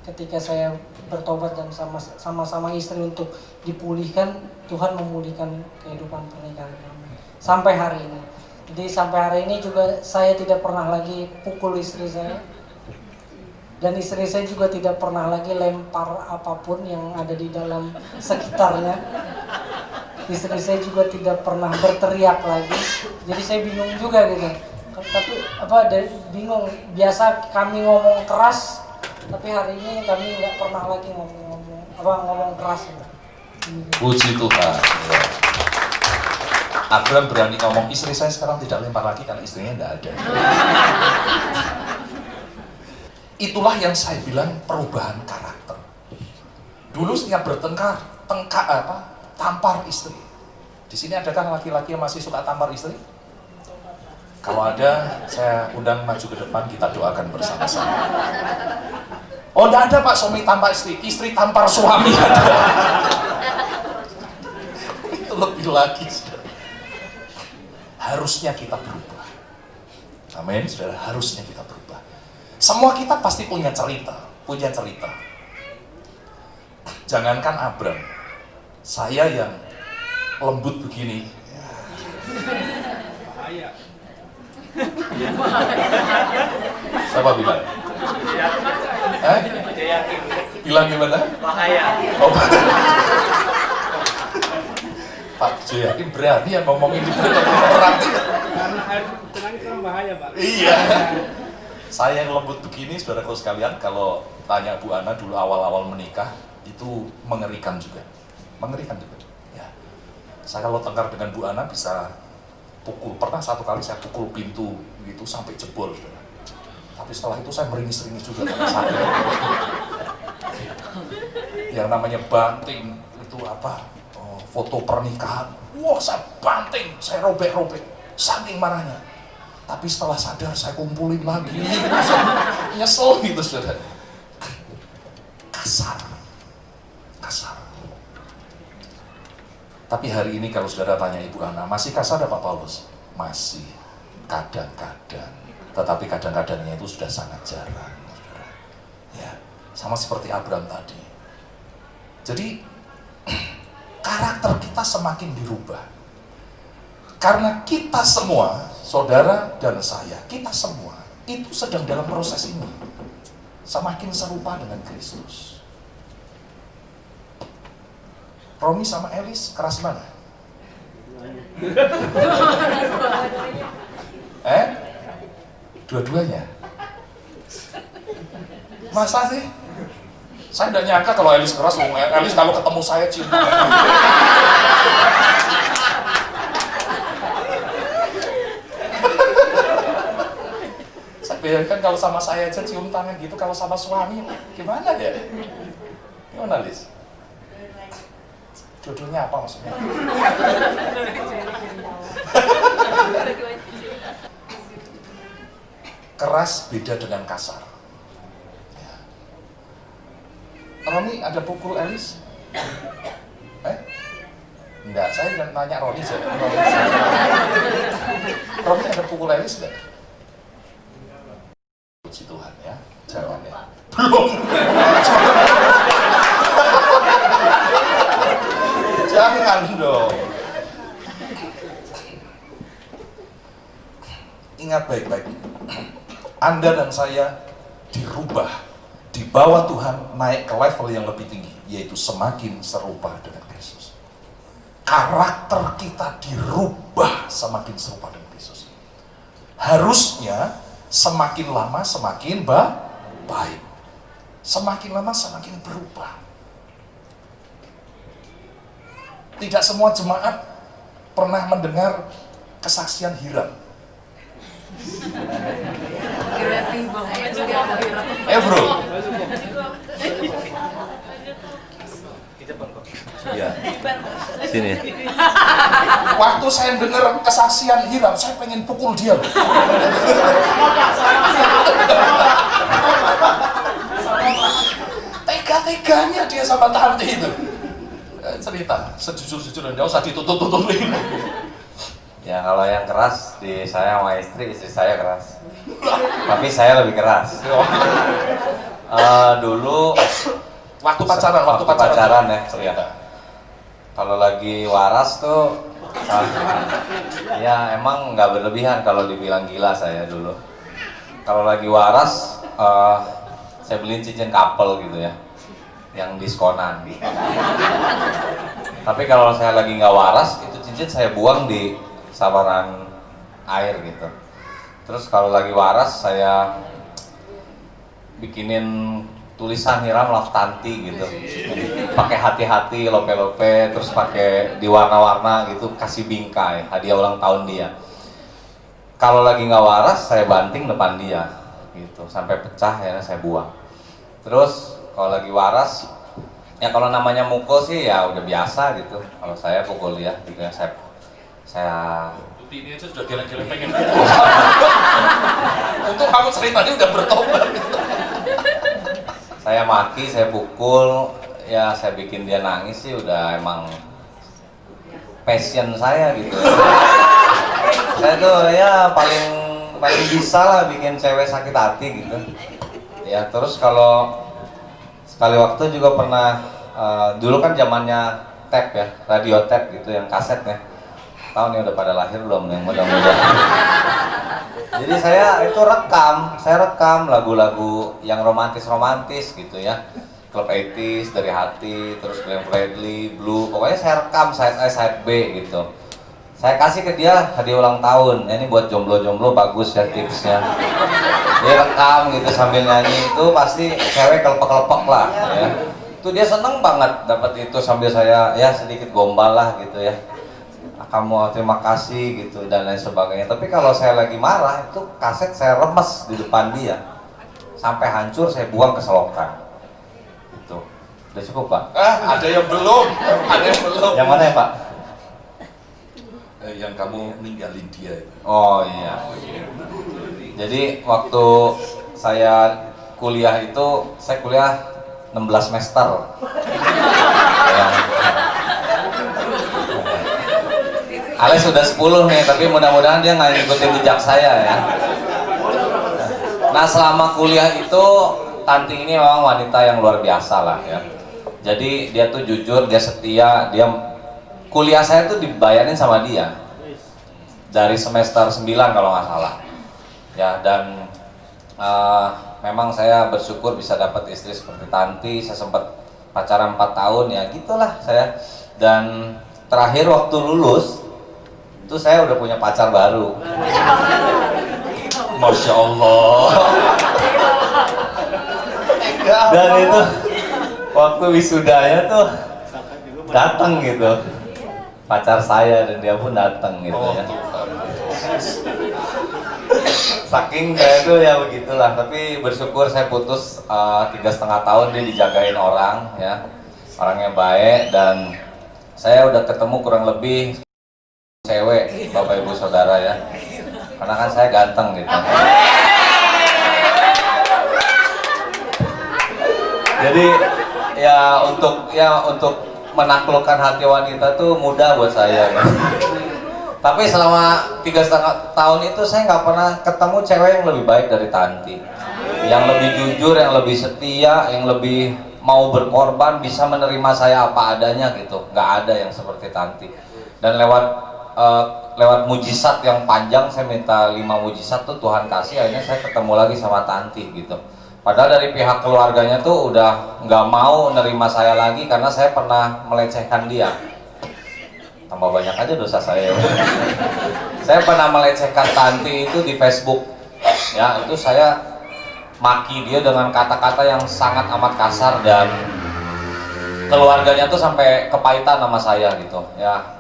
ketika saya bertobat dan sama-sama istri untuk dipulihkan, Tuhan memulihkan kehidupan pernikahan kami sampai hari ini. Jadi sampai hari ini juga saya tidak pernah lagi pukul istri saya, dan istri saya juga tidak pernah lagi lempar apapun yang ada di dalam sekitarnya. Istri saya juga tidak pernah berteriak lagi. Jadi saya bingung juga gitu. Tapi bingung. Biasa kami ngomong keras, tapi hari ini kami nggak pernah lagi ngomong keras. Puji Tuhan. Abraham berani ngomong, istri saya sekarang tidak lempar lagi karena istrinya tidak ada. Itulah yang saya bilang perubahan karakter. Dulu setiap bertengkar, tampar istri. Di sini adakah laki-laki yang masih suka tampar istri? Kalau ada, saya undang maju ke depan, kita doakan bersama-sama. Oh, tidak ada Pak, suami tampar istri tampar suami ada. Itu lebih lagi, saudara. Harusnya kita berubah. Amin, saudara, harusnya kita berubah. Semua kita pasti punya cerita. Jangankan Abram, saya yang lembut begini. Siapa bilang? Bilang gimana? Bahaya. Oh, Pak Joyakin berani ya ngomongin di depan orang. Karena air tenang itu bahaya, Pak. Iya. Saya yang lembut begini, saudaraku sekalian, kalau tanya Bu Ana dulu awal-awal menikah, itu mengerikan juga. Ya. Saya kalau tengkar dengan Bu Ana bisa pukul. Pernah satu kali saya pukul pintu gitu sampai jebol, saudara. Tapi setelah itu saya meringis-ringis juga karena sakit. Yang namanya banting itu apa? Foto pernikahan, wah saya banting, saya robek-robek, saking marahnya. Tapi setelah sadar saya kumpulin lagi, nyesel gitu saudara. Kasar. Tapi hari ini kalau saudara tanya Ibu Ana, masih kasar ada Pak Paulus? Masih, kadang-kadang. Tetapi kadang-kadangnya itu sudah sangat jarang, saudara. Ya, sama seperti Abraham tadi. Jadi karakter kita semakin dirubah karena kita semua, saudara dan saya, kita semua itu sedang dalam proses ini semakin serupa dengan Kristus. Romi sama Elis keras mana? Dua-duanya? Masa sih? Saya tidak nyangka kalau Elis keras, Elis kalau ketemu saya cium tangan. Saya bayangkan kalau sama saya aja cium tangan gitu, kalau sama suami gimana ya? Gimana Elis? Jodohnya apa maksudnya? Keras beda dengan kasar. Romi ada pukul Elis? Enggak, saya nanya Roni saja. Roni ada pukul Elis enggak? Puji Tuhan ya, jangan ya. Belum. Jangan dong. Ingat baik-baik. Anda dan saya dirubah, dibawa Tuhan naik ke level yang lebih tinggi, yaitu semakin serupa dengan Kristus. Karakter kita dirubah semakin serupa dengan Kristus. Harusnya semakin lama semakin baik. Semakin lama semakin berubah. Tidak semua jemaat pernah mendengar kesaksian Hiram. Bro. Ya. Sini. Waktu saya dengar kesaksian Hiram, saya pengen pukul dia. Tega-teganya dia sama tante itu. Cerita sejujur-jujurnya, nggak usah ditutup-tutupin. Ya kalau yang keras di saya sama istri saya keras. Tapi saya lebih keras. Dulu waktu pacaran ya. Iya. Kalau lagi waras tuh, ya emang nggak berlebihan kalau dibilang gila saya dulu. Kalau lagi waras, saya beliin cincin couple gitu ya, yang diskonan gitu. Tapi kalau saya lagi nggak waras, itu cincin saya buang di saluran air gitu. Terus kalau lagi waras, saya bikinin tulisan Hiram Love Tanti gitu, pakai hati-hati, lope-lope, terus pakai diwarna-warna gitu, kasih bingkai, hadiah ulang tahun dia. Kalau lagi nggak waras, saya banting depan dia gitu, sampai pecah ya saya buang. Terus kalau lagi waras, ya kalau namanya mukul sih ya udah biasa gitu. Kalau saya pukul dia, gitu ya, saya ini aja sudah geleng-geleng pengen pukul. Untuk kamu ceritanya udah bertobat. Saya maki, saya pukul, ya saya bikin dia nangis sih udah emang passion saya gitu. Saya tuh ya paling bisa lah bikin cewek sakit hati gitu. Ya terus kalau sekali waktu juga pernah, dulu kan zamannya tape ya, radio tape gitu yang kaset ya. Tahu nih udah pada lahir belum yang mudah-mudahan. Jadi saya rekam lagu-lagu yang romantis gitu ya, Club 80s, Dari Hati, terus Glenn Fredly, Blue, pokoknya saya rekam side A, side B gitu. Saya kasih ke dia hadiah ulang tahun, ya, ini buat jomblo-jomblo bagus ya tipsnya. Dia rekam gitu sambil nyanyi, itu pasti cewek kelepek-kelepek lah ya. Itu dia seneng banget dapat itu sambil saya ya sedikit gombal lah gitu ya. Kamu terima kasih gitu dan lain sebagainya. Tapi kalau saya lagi marah, itu kaset saya remes di depan dia sampai hancur, saya buang ke selokan. Itu udah cukup Pak? Ada yang belum, Yang mana ya Pak? Yang kamu ninggalin dia itu. Oh iya. Jadi waktu saya kuliah itu, saya kuliah 16 semester. Ya. Alex sudah 10 nih, tapi mudah-mudahan dia nggak ngikutin jejak saya ya. Nah selama kuliah itu, Tanti ini memang wanita yang luar biasa lah ya. Jadi dia tuh jujur, dia setia, kuliah saya tuh dibayarin sama dia. Dari semester 9 kalau nggak salah. Ya dan memang saya bersyukur bisa dapat istri seperti Tanti. Saya sempat pacaran 4 tahun ya gitulah saya. Dan terakhir waktu lulus, itu saya udah punya pacar baru. Masya Allah. Dan itu waktu wisudanya tuh datang gitu pacar saya dan dia pun datang gitu ya. Saking saya tuh ya begitulah. Tapi bersyukur saya putus 3,5 tahun, dia dijagain orang ya, orangnya baik dan saya udah ketemu kurang lebih cewek, Bapak Ibu Saudara ya, karena kan saya ganteng gitu. Jadi ya untuk menaklukkan hati wanita tuh mudah buat saya. Tapi selama 3,5 tahun itu saya nggak pernah ketemu cewek yang lebih baik dari Tanti, yang lebih jujur, yang lebih setia, yang lebih mau berkorban, bisa menerima saya apa adanya gitu. Nggak ada yang seperti Tanti. Dan lewat mujizat yang panjang, saya minta 5 mujizat tuh Tuhan kasih, akhirnya saya ketemu lagi sama Tanti gitu. Padahal dari pihak keluarganya tuh udah nggak mau nerima saya lagi karena saya pernah melecehkan dia. Tambah banyak aja dosa saya. Saya pernah melecehkan Tanti itu di Facebook. Ya, itu saya maki dia dengan kata-kata yang sangat amat kasar dan keluarganya tuh sampai kepahitan sama saya gitu. Ya,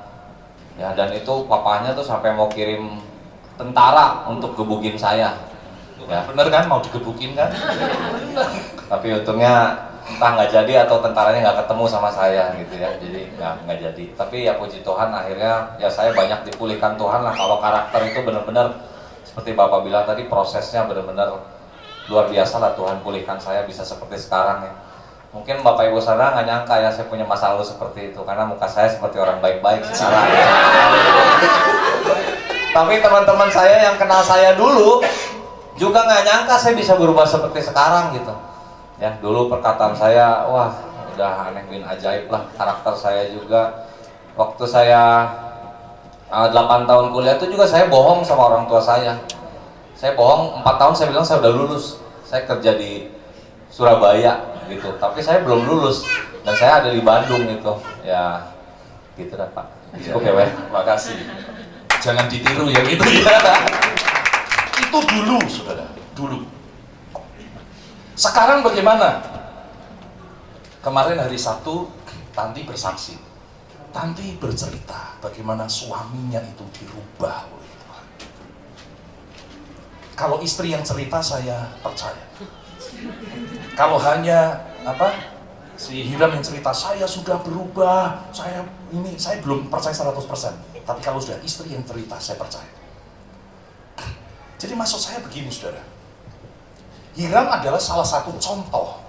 dan itu papanya tuh sampai mau kirim tentara untuk gebukin saya. Ya, Bener kan mau digebukin kan? tapi untungnya entah nggak jadi atau tentaranya nggak ketemu sama saya gitu ya, jadi nggak jadi. Tapi ya puji Tuhan akhirnya ya saya banyak dipulihkan Tuhan lah. Kalau karakter itu benar-benar seperti Bapak bilang tadi, prosesnya benar-benar luar biasa lah. Tuhan pulihkan saya bisa seperti sekarang ya. Mungkin Bapak Ibu saudara nggak nyangka ya saya punya masa lalu seperti itu, karena muka saya seperti orang baik-baik sekarang. Tapi teman-teman saya yang kenal saya dulu juga nggak nyangka saya bisa berubah seperti sekarang gitu. Ya, dulu perkataan saya, wah udah aneh bin ajaib lah. Karakter saya juga, waktu saya 8 tahun kuliah itu juga saya bohong sama orang tua saya. Saya bohong 4 tahun, saya bilang saya udah lulus, saya kerja di Surabaya gitu. Tapi saya belum lulus dan saya ada di Bandung gitu. Ya gitu dah Pak. Cukup ya Pak. Makasih. Jangan ditiru ya gitu ya. Itu dulu, saudara, dulu. Sekarang bagaimana? Kemarin hari Sabtu, Tanti bersaksi. Tanti bercerita bagaimana suaminya itu dirubah oleh Tuhan. Kalau istri yang cerita saya percaya. Kalau hanya si Hiram yang cerita saya sudah berubah, saya belum percaya 100%. Tapi kalau sudah istri yang cerita, saya percaya. Jadi maksud saya begini, saudara. Hiram adalah salah satu contoh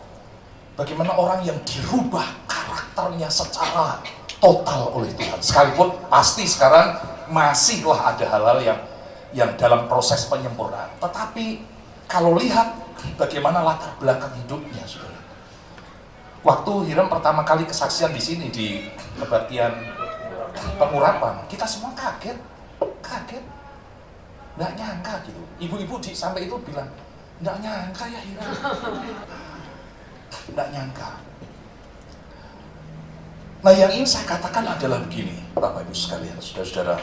bagaimana orang yang dirubah karakternya secara total oleh Tuhan. Sekalipun pasti sekarang masihlah ada hal-hal yang dalam proses penyempurnaan. Tetapi kalau lihat bagaimana latar belakang hidupnya, saudara. Waktu Hiram pertama kali kesaksian di sini di kebaktian pengurapan, kita semua kaget, nggak nyangka gitu. Ibu-ibu sampai itu bilang, nggak nyangka ya Hiram, nggak nyangka. Nah yang ingin saya katakan adalah begini, Bapak Ibu sekalian, saudara-saudara,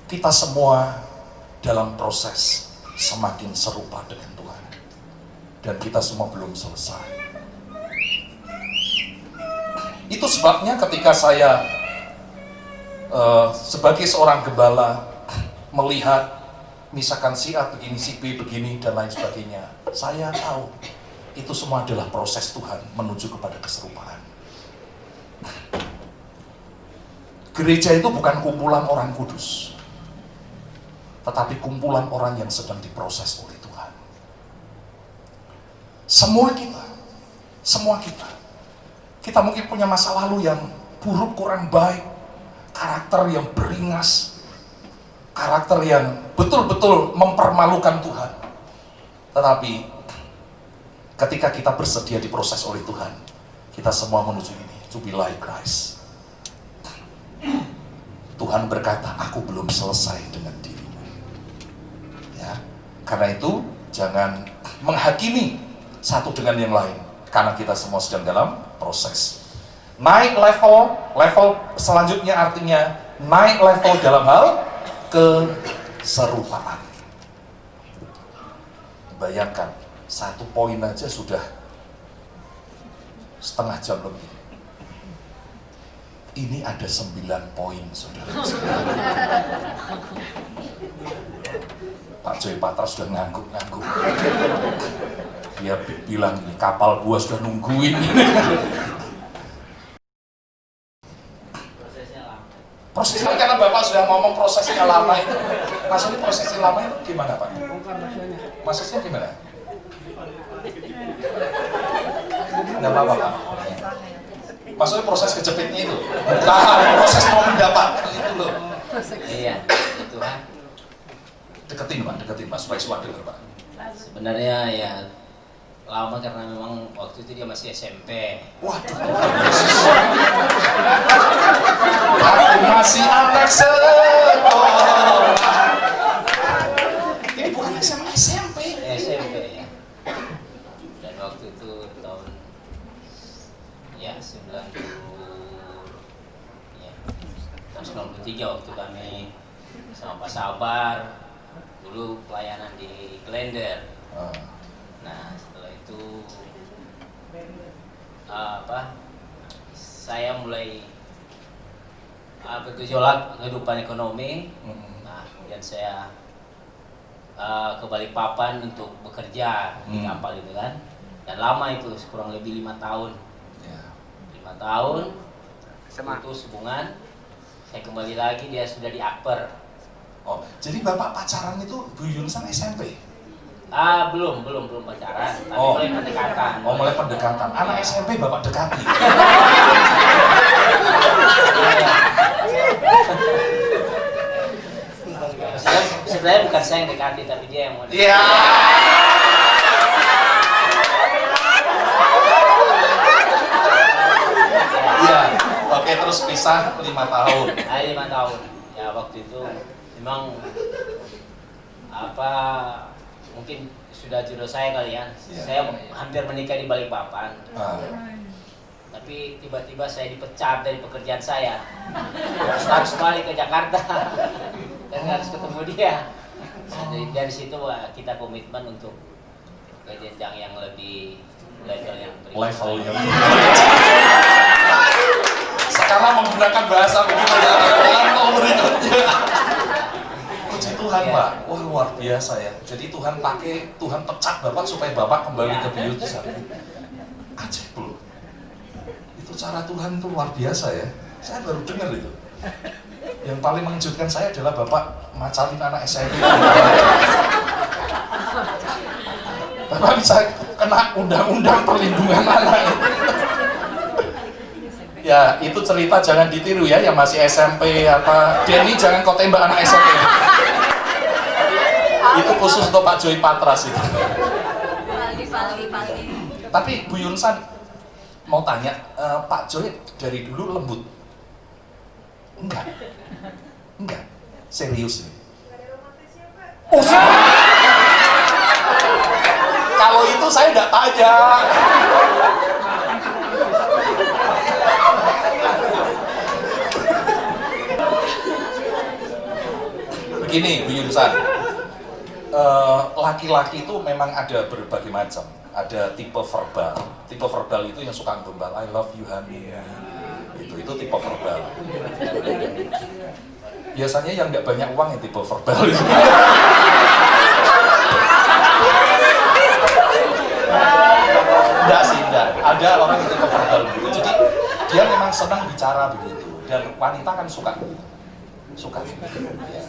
kita semua dalam proses semakin serupa dengan Tuhan, dan kita semua belum selesai. Itu sebabnya ketika saya sebagai seorang gembala melihat misalkan si A begini, si B begini, dan lain sebagainya, saya tahu itu semua adalah proses Tuhan menuju kepada keserupaan. Gereja itu bukan kumpulan orang kudus, tetapi kumpulan orang yang sedang diproses oleh Tuhan. Semua kita mungkin punya masa lalu yang buruk, kurang baik, karakter yang beringas, karakter yang betul-betul mempermalukan Tuhan. Tetapi ketika kita bersedia diproses oleh Tuhan, kita semua menuju ini, to be like Christ. Tuhan berkata, aku belum selesai dengan dirimu. Ya, karena itu jangan menghakimi satu dengan yang lain, karena kita semua sedang dalam proses. Naik level selanjutnya artinya naik level dalam hal keserupaan. Bayangkan, 1 poin aja sudah setengah jam lebih. Ini ada 9 poin, saudara. Pak Joy Patra sudah ngangguk-ngangguk. Dia bilang, kapal gua sudah nungguin. Prosesnya karena Bapak sudah ngomong prosesnya lama itu. Maksudnya prosesnya lama itu gimana Pak? Maksudnya gimana? Enggak apa-apa Pak. Maksudnya proses kejepitnya itu, bukan proses mau mendapat itu loh. Iya, itu kan. Deketin Pak, supaya suara dengar Pak. Sebenarnya ya lama karena memang waktu itu dia masih SMP. Waduh, aku masih anak sekolah. Ini bukan SMP. SMP ya. Dan waktu itu tahun ya 93 waktu kami sama Pak Sabar dulu pelayanan di Klender. Nah setelah itu saya mulai bergejolak kehidupan ekonomi. Nah kemudian saya ke Balikpapan untuk bekerja di kapal itu kan, dan lama itu kurang lebih 5 tahun. 5 tahun putus hubungan, saya kembali lagi, dia sudah di Akper. Oh, jadi Bapak pacaran itu Bu Yunsan SMP? Belum pacaran, tapi mulai pendekatan. Oh, mulai pendekatan. Anak SMP Bapak dekati. Sebenarnya bukan saya yang dekati, tapi dia yang mau dekati. Iya. Iya. Oke, terus pisah 5 tahun. 5 tahun. Ya waktu itu memang mungkin sudah jodoh saya kali ya. Saya hampir menikah di Balikpapan. Tapi tiba-tiba saya dipecat dari pekerjaan saya. Harus balik ke Jakarta dan harus ketemu dia. Nah, dari situ kita komitmen untuk ke jenjang yang lebih level yang berikutnya. Sekarang menggunakan bahasa begitu ya, level berikutnya. Puji Tuhan Pak, wah luar biasa ya. Jadi Tuhan pecat Bapak supaya Bapak kembali ke buyut di sana. Ajaib loh. Itu cara Tuhan tuh luar biasa ya. Saya baru dengar itu. Yang paling mengejutkan saya adalah Bapak macarin anak SMP. Bapak bisa kena undang-undang perlindungan anak. Ya, itu cerita jangan ditiru ya, yang masih SMP apa. Denny jangan kau tembak anak SMP. Itu khusus untuk Pak Joy Patras itu. Tapi Bu Yunsan mau tanya, Pak Joy dari dulu lembut? Enggak. Serius nih. Oh, kalau itu saya enggak tanya. Begini Bu Yunsan, laki-laki itu memang ada berbagai macam. Ada tipe verbal. Tipe verbal itu yang suka gombal, I love you honey. Itu tipe verbal. Biasanya yang nggak banyak uang yang tipe verbal itu. Enggak. Ada orang yang tipe verbal begitu. Jadi dia memang senang bicara begitu. Dan wanita kan suka begitu. Suka. Ya.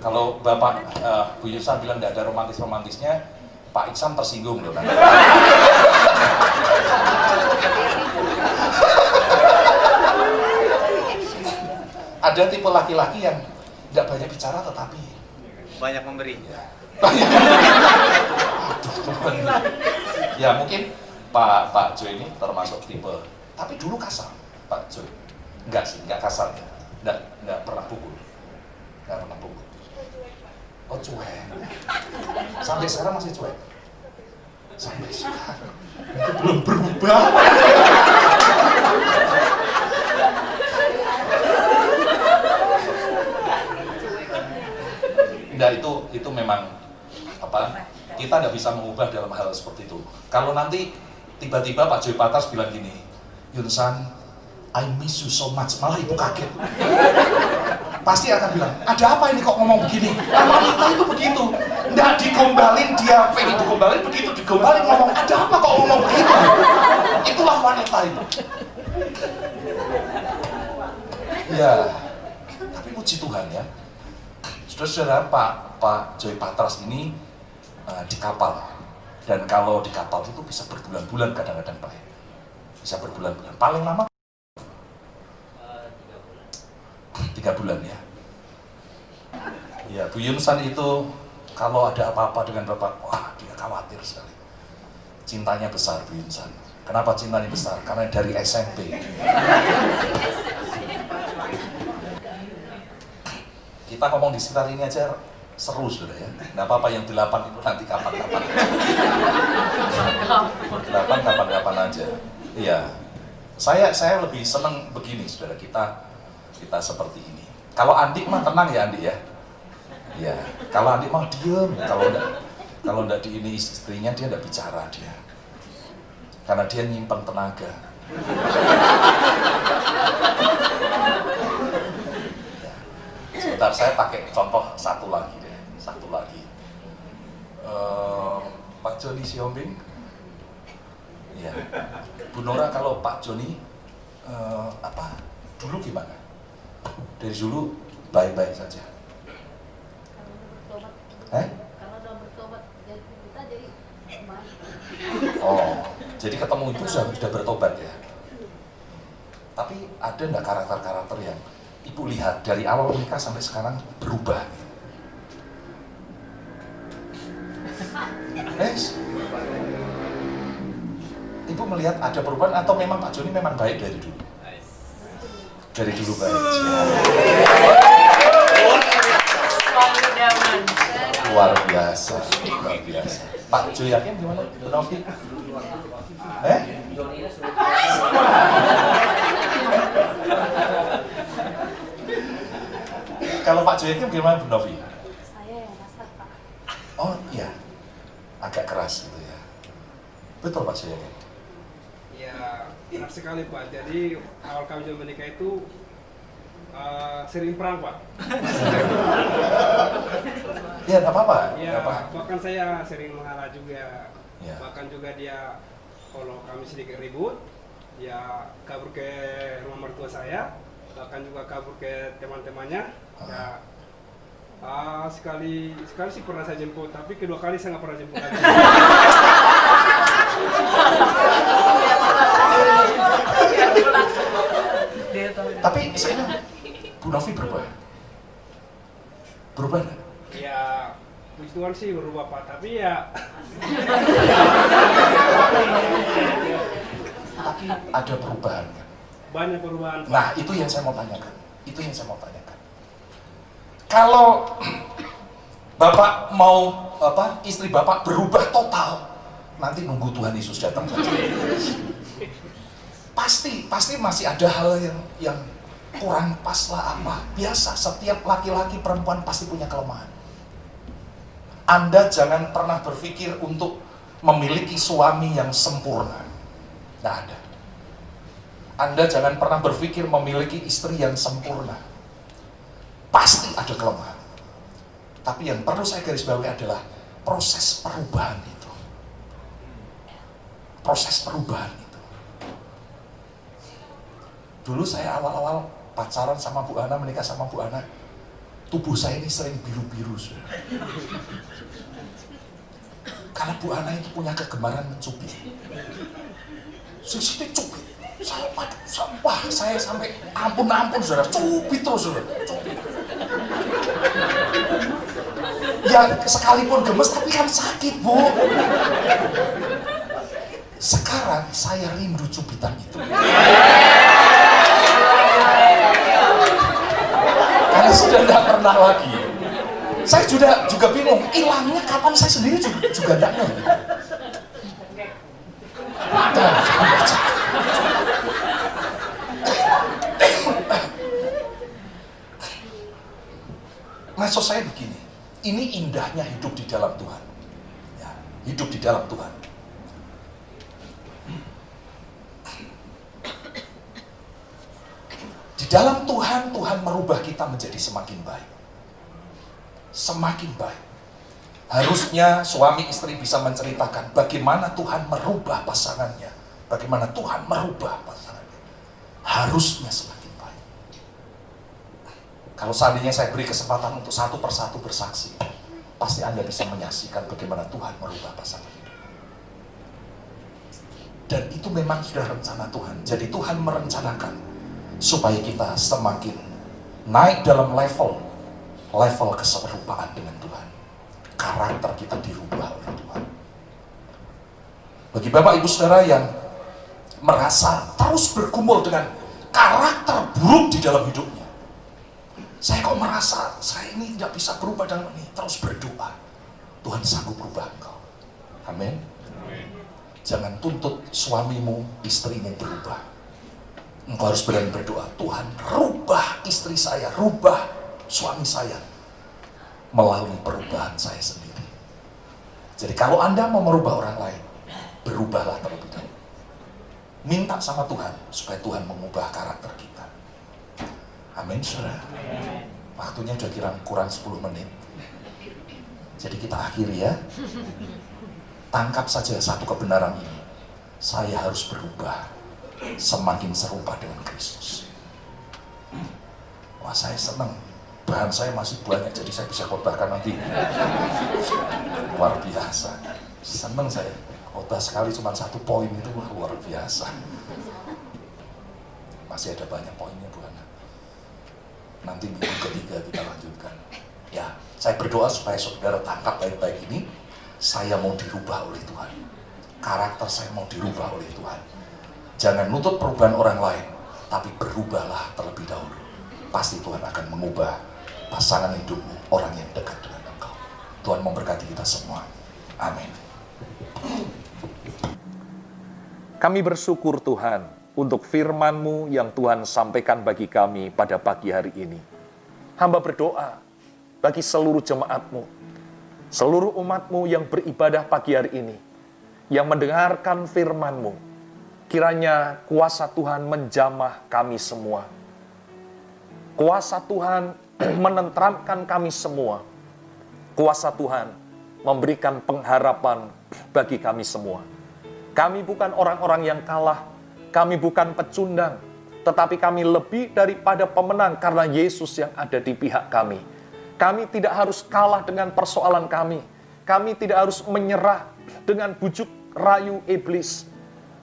Kalau Bapak Bu Yunsan bilang nggak ada romantisnya, Pak Iksan tersinggung loh. Ada tipe laki-laki yang nggak banyak bicara tetapi banyak memberi. Aduh Tuhan. Ya mungkin Pak Joy ini termasuk tipe, tapi dulu kasar Pak Joy. Enggak sih, enggak kasar ya. Enggak pernah pukul. Oh cuek. Sampai sekarang masih cuek. Sampai sekarang. Itu belum berubah. Nah itu memang kita nggak bisa mengubah dalam hal seperti itu. Kalau nanti tiba-tiba Pak Joy Patras bilang gini, Yunsan, I miss you so much, malah ibu kaget. Pasti akan bilang, ada apa ini kok ngomong begini? Nah, wanita itu begitu, nggak digombalin, dia pengen digombalin, begitu digombalin ngomong, ada apa kok ngomong begitu? Itulah wanita itu. Ya, tapi puji Tuhan ya, saudara-saudara, Pak Joy Patras ini di kapal, dan kalau di kapal itu bisa berbulan-bulan kadang-kadang Pak, bisa berbulan-bulan, paling lama 3 bulan ya. Ya, Bu Yunsan itu kalau ada apa-apa dengan Bapak, wah dia khawatir sekali. Cintanya besar Bu Yunsan. Kenapa cintanya besar? Karena dari SMP. Kita ngomong di sekitar ini aja seru sudah ya. Nggak apa-apa yang 8 itu nanti kapan-kapan. 8 kapan-kapan aja. Iya. Saya lebih seneng begini saudara, kita seperti ini. Kalau Andi mah tenang ya Andi ya. Iya. Kalau Andi mah diem. Kalau enggak di ini istrinya dia enggak bicara dia. Karena dia nyimpen tenaga. Ya. Sebentar saya pakai contoh satu lagi deh. Pak Joni Siombing. Ya. Bu Nora, kalau Pak Joni dulu gimana? Dari dulu baik-baik saja. Kalau udah bertobat kita jadi baik. Oh, jadi ketemu itu sudah bertobat ya. Tapi ada nggak karakter-karakter yang Ibu lihat dari awal menikah sampai sekarang berubah? Ibu melihat ada perubahan atau memang Pak Joni memang baik dari dulu? Dari dulu baik. Luar biasa. Pak Jo yakin gimana? Bu Novi? Kalau Pak Jo yakin gimana Bu Novi? Saya yang masak, Pak. Oh iya, agak keras gitu ya. Betul Pak Jo yakin? Ya, benar sekali Pak. Jadi awal kami juga menikah itu sering perang Pak. Ya nggak apa-apa. Ya, bahkan saya sering mengalah juga. Ya. Bahkan juga dia kalau kami sedikit ribut, ya kabur ke rumah mertua saya, bahkan juga kabur ke teman-temannya. Ya, sekali sih pernah saya jemput, tapi kedua kali saya nggak pernah jemput lagi. Tapi sekarang Bu Novi berubah? Berubah nggak? Ya, puji Tuhan sih berubah Pak, tapi ya Tapi ada perubahan kan? banyak perubahan Pak. Nah itu yang saya mau tanyakan. Kalau Bapak mau istri Bapak berubah total, nanti nunggu Tuhan Yesus datang saja. Pasti masih ada hal yang kurang pas lah apa. Biasa, setiap laki-laki perempuan pasti punya kelemahan. Anda jangan pernah berpikir untuk memiliki suami yang sempurna. Nggak ada. Anda jangan pernah berpikir memiliki istri yang sempurna. Pasti ada kelemahan. Tapi yang perlu saya garis bawahi adalah proses perubahan itu. Proses perubahan itu. Dulu saya awal-awal pacaran sama Bu Ana, menikah sama Bu Ana, tubuh saya ini sering biru-biru. Karena Bu Ana itu punya kegemaran mencubit. Sisi cubit. Saya sampai ampun saudara, cubit terus saudara. Cubit. Ya sekalipun gemes tapi kan sakit Bu. Sekarang saya rindu cubitan itu. Karena sudah tidak pernah lagi. Saya juga bingung, hilangnya kapan, saya sendiri juga tidak ngerti. Maksud saya begini, ini indahnya hidup di dalam Tuhan. Ya, hidup di dalam Tuhan. Di dalam Tuhan, Tuhan merubah kita menjadi semakin baik. Semakin baik. Harusnya suami istri bisa menceritakan bagaimana Tuhan merubah pasangannya. Bagaimana Tuhan merubah pasangannya. Harusnya semakin baik. Kalau seandainya saya beri kesempatan untuk satu persatu bersaksi, pasti Anda bisa menyaksikan bagaimana Tuhan merubah pasangan hidup. Dan itu memang sudah rencana Tuhan. Jadi Tuhan merencanakan supaya kita semakin naik dalam level keserupaan dengan Tuhan. Karakter kita dirubah oleh Tuhan. Bagi Bapak Ibu Saudara yang merasa terus bergumul dengan karakter buruk di dalam hidupnya, saya kok merasa saya ini tidak bisa berubah dalam ini, terus berdoa, Tuhan sanggup berubah engkau. Amin. Jangan tuntut suamimu, istrimu berubah. Engkau harus berani berdoa, Tuhan rubah istri saya, rubah suami saya melalui perubahan saya sendiri. Jadi kalau Anda mau merubah orang lain, berubahlah terlebih dahulu. Minta sama Tuhan supaya Tuhan mengubah karakter kita. Amin, saudara. Waktunya udah kurang 10 menit. Jadi kita akhiri ya. Tangkap saja satu kebenaran ini. Saya harus berubah semakin serupa dengan Kristus. Wah, saya senang. Bahan saya masih banyak, jadi saya bisa khotbahkan nanti. Luar biasa. Senang saya. Khotbah sekali cuma 1 poin itu, wah, luar biasa. Masih ada banyak poinnya, Bu Ana. Nanti minggu ketiga kita lanjutkan. Ya, saya berdoa supaya saudara tangkap baik-baik ini. Saya mau dirubah oleh Tuhan. Karakter saya mau dirubah oleh Tuhan. Jangan nutut perubahan orang lain, tapi berubahlah terlebih dahulu. Pasti Tuhan akan mengubah pasangan hidupmu, orang yang dekat dengan engkau. Tuhan memberkati kita semua. Amin. Kami bersyukur Tuhan untuk firman-Mu yang Tuhan sampaikan bagi kami pada pagi hari ini. Hamba berdoa bagi seluruh jemaat-Mu, seluruh umat-Mu yang beribadah pagi hari ini, yang mendengarkan firman-Mu. Kiranya kuasa Tuhan menjamah kami semua. Kuasa Tuhan menenteramkan kami semua. Kuasa Tuhan memberikan pengharapan bagi kami semua. Kami bukan orang-orang yang kalah, kami bukan pecundang, tetapi kami lebih daripada pemenang karena Yesus yang ada di pihak kami. Kami tidak harus kalah dengan persoalan kami. Kami tidak harus menyerah dengan bujuk rayu iblis.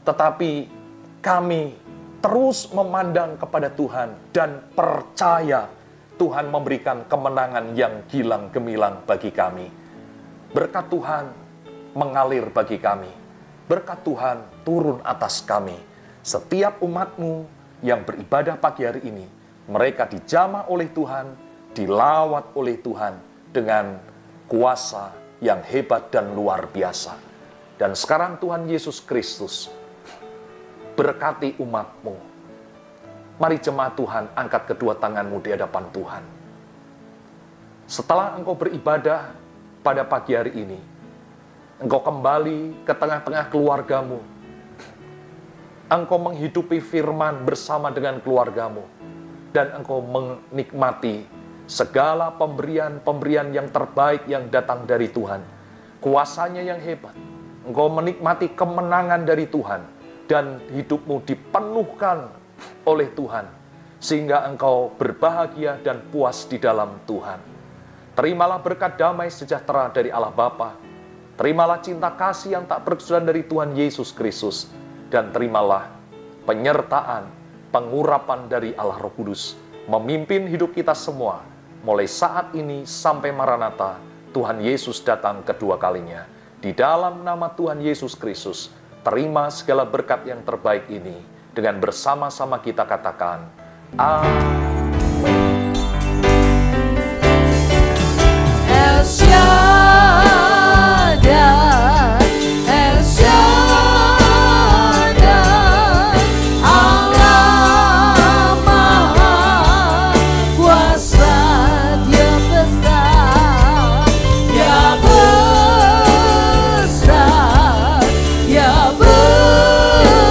Tetapi kami terus memandang kepada Tuhan dan percaya Tuhan memberikan kemenangan yang gilang gemilang bagi kami. Berkat Tuhan mengalir bagi kami. Berkat Tuhan turun atas kami. Setiap umat-Mu yang beribadah pagi hari ini, mereka dijamah oleh Tuhan, dilawat oleh Tuhan dengan kuasa yang hebat dan luar biasa. Dan sekarang Tuhan Yesus Kristus berkati umat-Mu. Mari jemaat Tuhan, angkat kedua tangan-Mu di hadapan Tuhan. Setelah engkau beribadah pada pagi hari ini, engkau kembali ke tengah-tengah keluargamu. Engkau menghidupi firman bersama dengan keluargamu. Dan engkau menikmati segala pemberian-pemberian yang terbaik yang datang dari Tuhan. Kuasanya yang hebat. Engkau menikmati kemenangan dari Tuhan. Dan hidupmu dipenuhkan oleh Tuhan. Sehingga engkau berbahagia dan puas di dalam Tuhan. Terimalah berkat damai sejahtera dari Allah Bapa. Terimalah cinta kasih yang tak berkesudahan dari Tuhan Yesus Kristus. Dan terimalah penyertaan, pengurapan dari Allah Roh Kudus. Memimpin hidup kita semua. Mulai saat ini sampai Maranatha, Tuhan Yesus datang kedua kalinya. Di dalam nama Tuhan Yesus Kristus, terima segala berkat yang terbaik ini. Dengan bersama-sama kita katakan, Amin. El Shaddai, El Shaddai, Allah Maha Kuasa, Dia besar, Ya besar, Ya besar,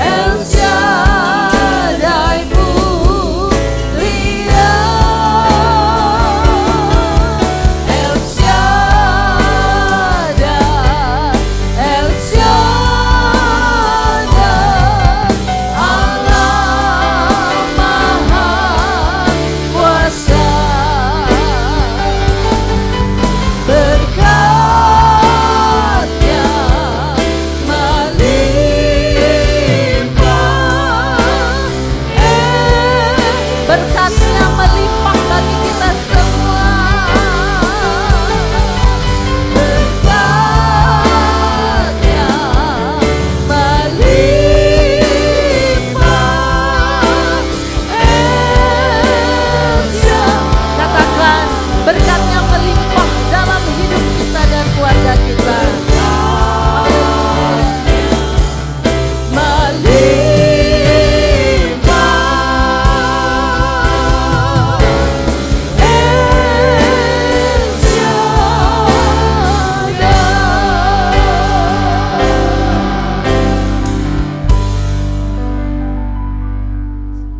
El Shaddai mulia.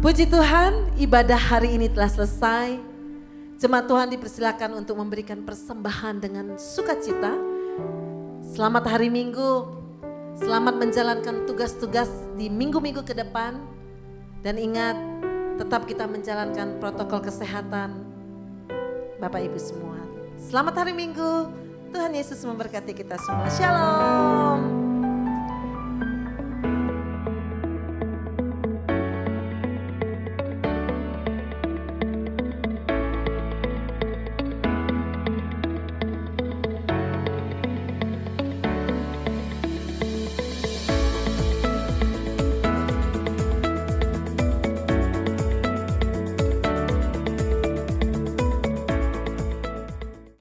Puji Tuhan, ibadah hari ini telah selesai. Jemaat Tuhan dipersilakan untuk memberikan persembahan dengan sukacita. Selamat hari Minggu, selamat menjalankan tugas-tugas di minggu-minggu ke depan. Dan ingat, tetap kita menjalankan protokol kesehatan. Bapak Ibu semua, selamat hari Minggu. Tuhan Yesus memberkati kita semua. Shalom.